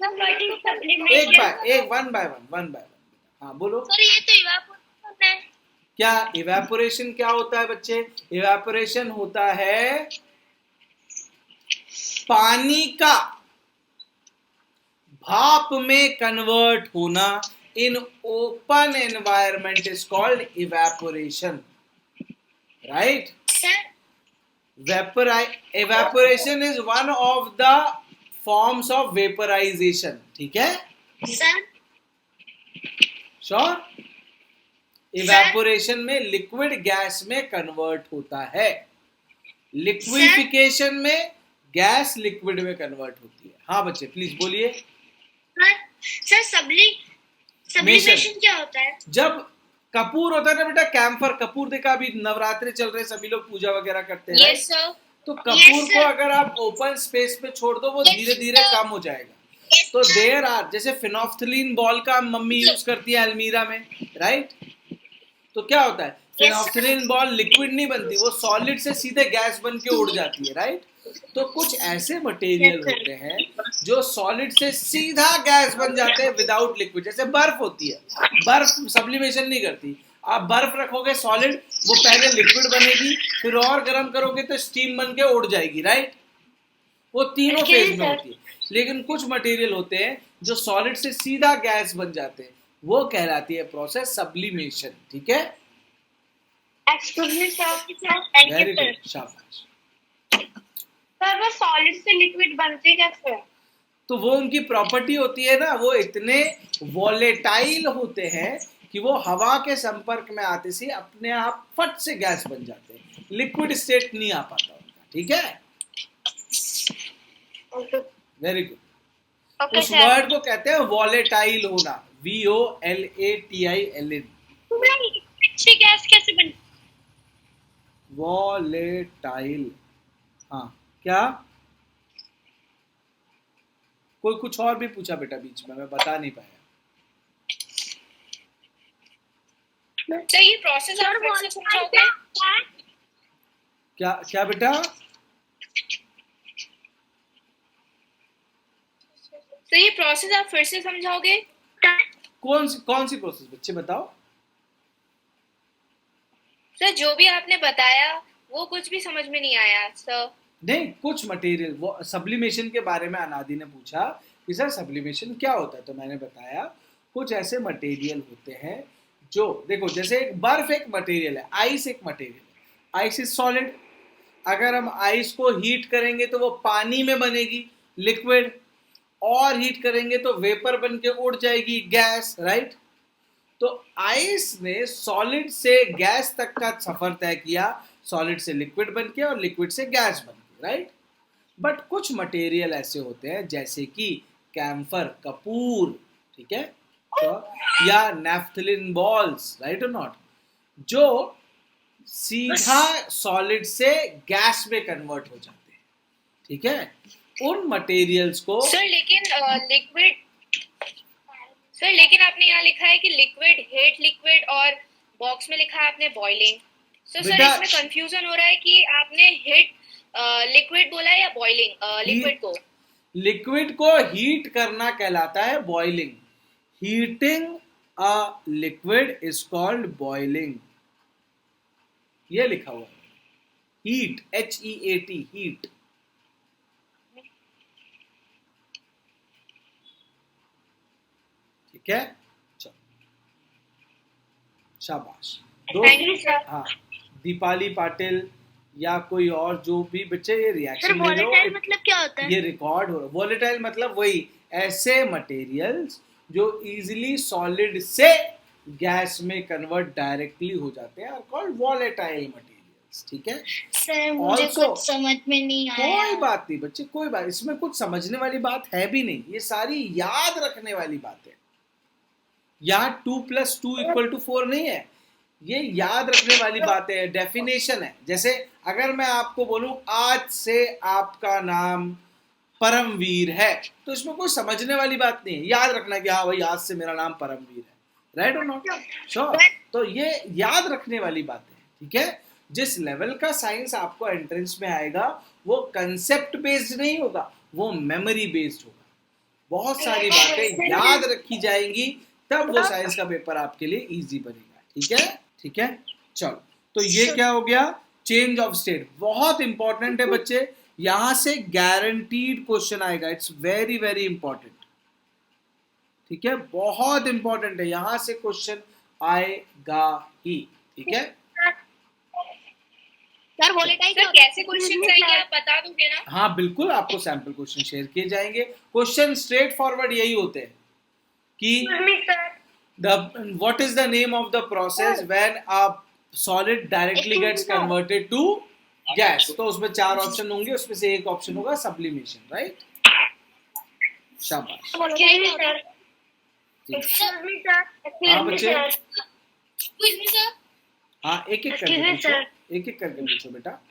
एक बाय एक, वन बाय वन। हाँ बोलो। ये तो इवापोरेशन है। क्या इवेपोरेशन क्या होता है बच्चे? इवेपोरेशन होता है पानी का भाप में कन्वर्ट होना in open environment is called evaporation, right. Sir Evaporation is one of the forms of vaporization, ठीक है। Sir sure. इवेपोरेशन में लिक्विड गैस में कन्वर्ट होता है, लिक्विफिकेशन में गैस लिक्विड में कन्वर्ट होती है। हाँ बच्चे प्लीज बोलिए। सर सर सब्लिमेशन क्या होता है? जब कपूर होता है ना बेटा, कैम्फर, कपूर देखा, अभी नवरात्रि चल रहे, सभी लोग पूजा वगैरह करते हैं, यस सर। तो कपूर Yes, को sir. अगर आप ओपन स्पेस पे छोड़ दो वो Yes, धीरे धीरे sir. कम हो जाएगा। तो देर आर, जैसे फिनोफ्थलीन बॉल का मम्मी यूज करती है अलमीरा में, राइट? तो क्या होता है, फिनोफ्थलीन बॉल लिक्विड नहीं बनती, वो सॉलिड से सीधे गैस बन के उड़ जाती है, राइट? तो कुछ ऐसे मटेरियल होते हैं जो सॉलिड से सीधा गैस बन जाते हैं विदाउट लिक्विड, जैसे बर्फ होती है, बर्फ सब्लिमेशन नहीं करती। आप बर्फ रखोगे सॉलिड, वो पहले लिक्विड बनेगी, फिर और गर्म करोगे तो स्टीम बन के उड़ जाएगी, राइट? वो तीनों फेज में होती है। लेकिन कुछ मटेरियल होते हैं जो सॉलिड से सीधा गैस बन जाते हैं, वो कहलाती है प्रोसेस सब्लिमेशन, ठीक है? Excuse me sir. Very good, शाबाश। सर वो सॉलिड से लिक्विड बनते कैसे है? तो वो उनकी प्रॉपर्टी होती है ना, वो इतने वॉलेटाइल होते हैं कि वो हवा के संपर्क में आते से अपने आप फट से गैस बन जाते हैं, लिक्विड स्टेट नहीं आ पाता उनका, ठीक है? Very good. उस वर्ड को कहते हैं वॉलेटाइल होना, VOLATIL। अच्छी गैस कैसे बनती? वॉलेटाइल, हाँ क्या? कोई कुछ और भी पूछा बेटा बीच में, मैं बता नहीं पाया। सर ये प्रोसेस आप फिर से समझाओगे? क्या क्या बेटा? सर ये प्रोसेस आप फिर से समझाओगे? कौन सी प्रोसेस बच्चे बताओ? सर जो भी आपने बताया वो कुछ भी समझ में नहीं आया सर। नहीं, कुछ मटेरियल, वो सब्लिमेशन के बारे में अनादि ने पूछा कि सर सब्लिमेशन क्या होता है, तो मैंने बताया कुछ ऐसे मटेरियल होते हैं जो, देखो जैसे एक बर्फ एक मटेरियल है, आइस एक मटेरियल है, आइस इज सॉलिड। अगर हम आइस को हीट करेंगे तो वो पानी में बनेगी लिक्विड, और हीट करेंगे तो वेपर बन के उड़ जाएगी गैस, राइट? तो आइस ने सॉलिड से गैस तक का सफर तय किया, सॉलिड से लिक्विड बन के और लिक्विड से गैस बन के, राइट? बट कुछ मटेरियल ऐसे होते हैं जैसे कि कैम्फर, कपूर, ठीक है, तो या नेफ्थलीन बॉल्स, राइट और नॉट, जो सीधा सॉलिड से गैस में कन्वर्ट हो जाते हैं, ठीक है? उन मटेरियल्स को सर लेकिन लेकिन आपने यहाँ लिखा है कि लिक्विड, हीट लिक्विड, और बॉक्स में लिखा है आपने बॉइलिंग। सर इसमें कंफ्यूजन हो रहा है कि आपने हीट लिक्विड बोला है या बॉइलिंग लिक्विड को? लिक्विड को हीट करना कहलाता है boiling. Heating a liquid is called boiling, ये लिखा हुआ है, हीट, HEAT, हीट, ठीक है? चलो शाबाश दोस्त। हाँ, दीपाली पाटिल या कोई और जो भी बच्चे ये रिएक्शन ले रहे हो, मतलब क्या होता है? ये रिकॉर्ड हो रहा है। वॉलेटाइल मतलब वही ऐसे मटेरियल्स जो इजीली सॉलिड से गैस में कन्वर्ट डायरेक्टली हो जाते हैं, और कॉल्ड वॉलेटाइल मटेरियल्स, ठीक है? सर मुझे Also, कुछ समझ में नहीं आया। कोई बात नहीं बच्चे, कोई बात, इसमें कुछ समझने वाली बात है भी नहीं, ये सारी याद रखने वाली बात है। यहाँ 2 + 2 = 4 नहीं है, ये याद रखने वाली बात है, डेफिनेशन है। जैसे अगर मैं आपको बोलूं आज से आपका नाम परमवीर है, तो इसमें कोई समझने वाली बात नहीं है, याद रखना कि हाँ भाई आज से मेरा नाम परमवीर है, राइट और नॉट? श्योर। तो ये याद रखने वाली बात है, ठीक है? जिस लेवल का साइंस आपको एंट्रेंस में आएगा वो कंसेप्ट बेस्ड नहीं होगा, वो मेमोरी बेस्ड होगा। बहुत सारी बातें याद रखी जाएंगी, तब वो साइंस का पेपर आपके लिए इजी बनेगा, ठीक है? ठीक है, चलो। तो ये क्या हो गया? चेंज ऑफ स्टेट बहुत इंपॉर्टेंट है बच्चे, यहां से गारंटीड क्वेश्चन आएगा, इट्स वेरी वेरी इंपॉर्टेंट, ठीक है? बहुत इंपॉर्टेंट है, यहां से क्वेश्चन आएगा ही, ठीक है? सर वॉलेटाइल सर कैसे क्वेश्चन आएंगे आप बता दोगे ना? हाँ बिल्कुल, आपको सैंपल क्वेश्चन शेयर किए जाएंगे। क्वेश्चन स्ट्रेट फॉरवर्ड यही होते हैं कि what is the name of the process when a solid directly gets converted to gas? तो उसमें 4 ऑप्शन होंगे, उसमें से एक ऑप्शन होगा सब्लिमेशन, राइट? शाबाश। Excuse me, sir. हाँ बच्चे, Excuse me, sir. हाँ एक एक Excuse करके me, पूछो, sir. एक एक करके पूछो बेटा।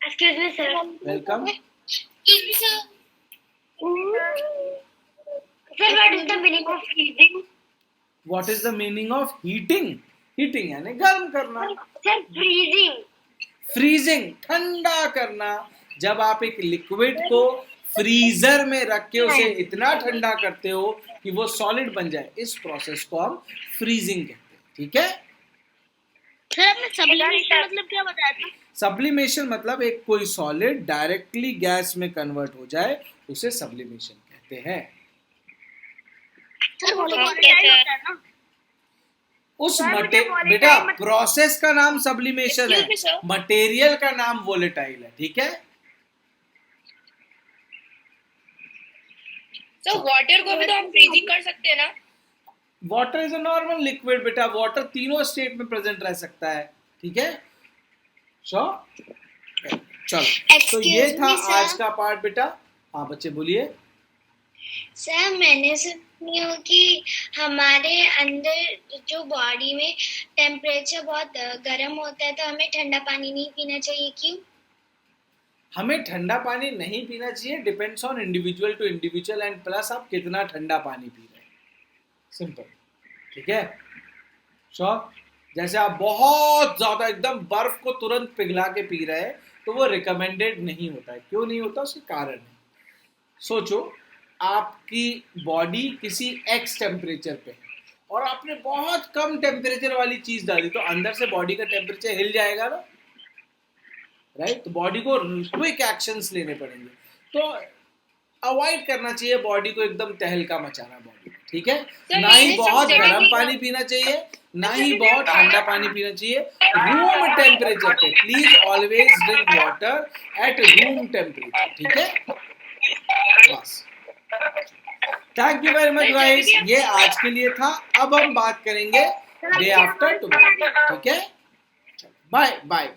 Excuse me, sir. Welcome. Excuse me, sir. Sir, what is the meaning of freezing? What is the meaning of heating? Heating यानी गर्म करना, Sir, freezing. फ्रीजिंग ठंडा करना। जब आप एक लिक्विड को फ्रीजर में रख के उसे इतना ठंडा करते हो कि वो सॉलिड बन जाए, इस प्रोसेस को हम फ्रीजिंग कहते हैं, ठीक है। सर आपने सब्लिमेशन मतलब क्या बताया था? सब्लिमेशन मतलब एक कोई सॉलिड डायरेक्टली गैस में कन्वर्ट हो जाए, उसे सब्लिमेशन कहते हैं। सर वो तो Okay, volatile sir. होता है ना? उस Sir, मुझे volatile बेटा मत- प्रोसेस का नाम सब्लिमेशन Excuse me, है, sir. मटेरियल का नाम वोलेटाइल है, ठीक है। सर वाटर को भी तो हम फ्रीजिंग कर सकते हैं ना? Water is a normal liquid बेटा, वाटर तीनों स्टेट में प्रेजेंट रह सकता है, ठीक है। चलो, तो ये Excuse था me, sir. आज का पार्ट बेटा। हाँ बच्चे बोलिए। सर मैंने सुनी हो कि हमारे अंदर जो बॉडी में टेम्परेचर बहुत गर्म होता है तो हमें ठंडा पानी नहीं पीना चाहिए, क्यों? हमें ठंडा पानी नहीं पीना चाहिए, depends on individual to individual and plus आप कितना ठंडा पानी पी रहे हैं, सिंपल, ठीक है। श्योर। जैसे आप बहुत ज्यादा एकदम बर्फ को तुरंत पिघला के पी रहे हैं तो वो रिकमेंडेड नहीं होता है। क्यों नहीं होता? उसके कारण है। सोचो आपकी बॉडी किसी एक्स टेम्परेचर पे है और आपने बहुत कम टेम्परेचर वाली चीज डाली तो अंदर से बॉडी का टेम्परेचर हिल जाएगा ना, राइट। तो बॉडी को क्विक एक्शंस लेने पड़ेंगे, तो अवॉइड करना चाहिए बॉडी को एकदम तहलका मचाना बॉडी, ठीक है। सर, ना ही मैंने बहुत सब जगह गर्म भी- पानी पीना चाहिए, ना ही बहुत ठंडा पानी पीना चाहिए। रूम टेम्परेचर पे please always drink water at room temperature, ठीक है। बस, thank you very much guys, ये आज के लिए था। अब हम बात करेंगे डे आफ्टर टुमारो, ठीक है। Bye bye.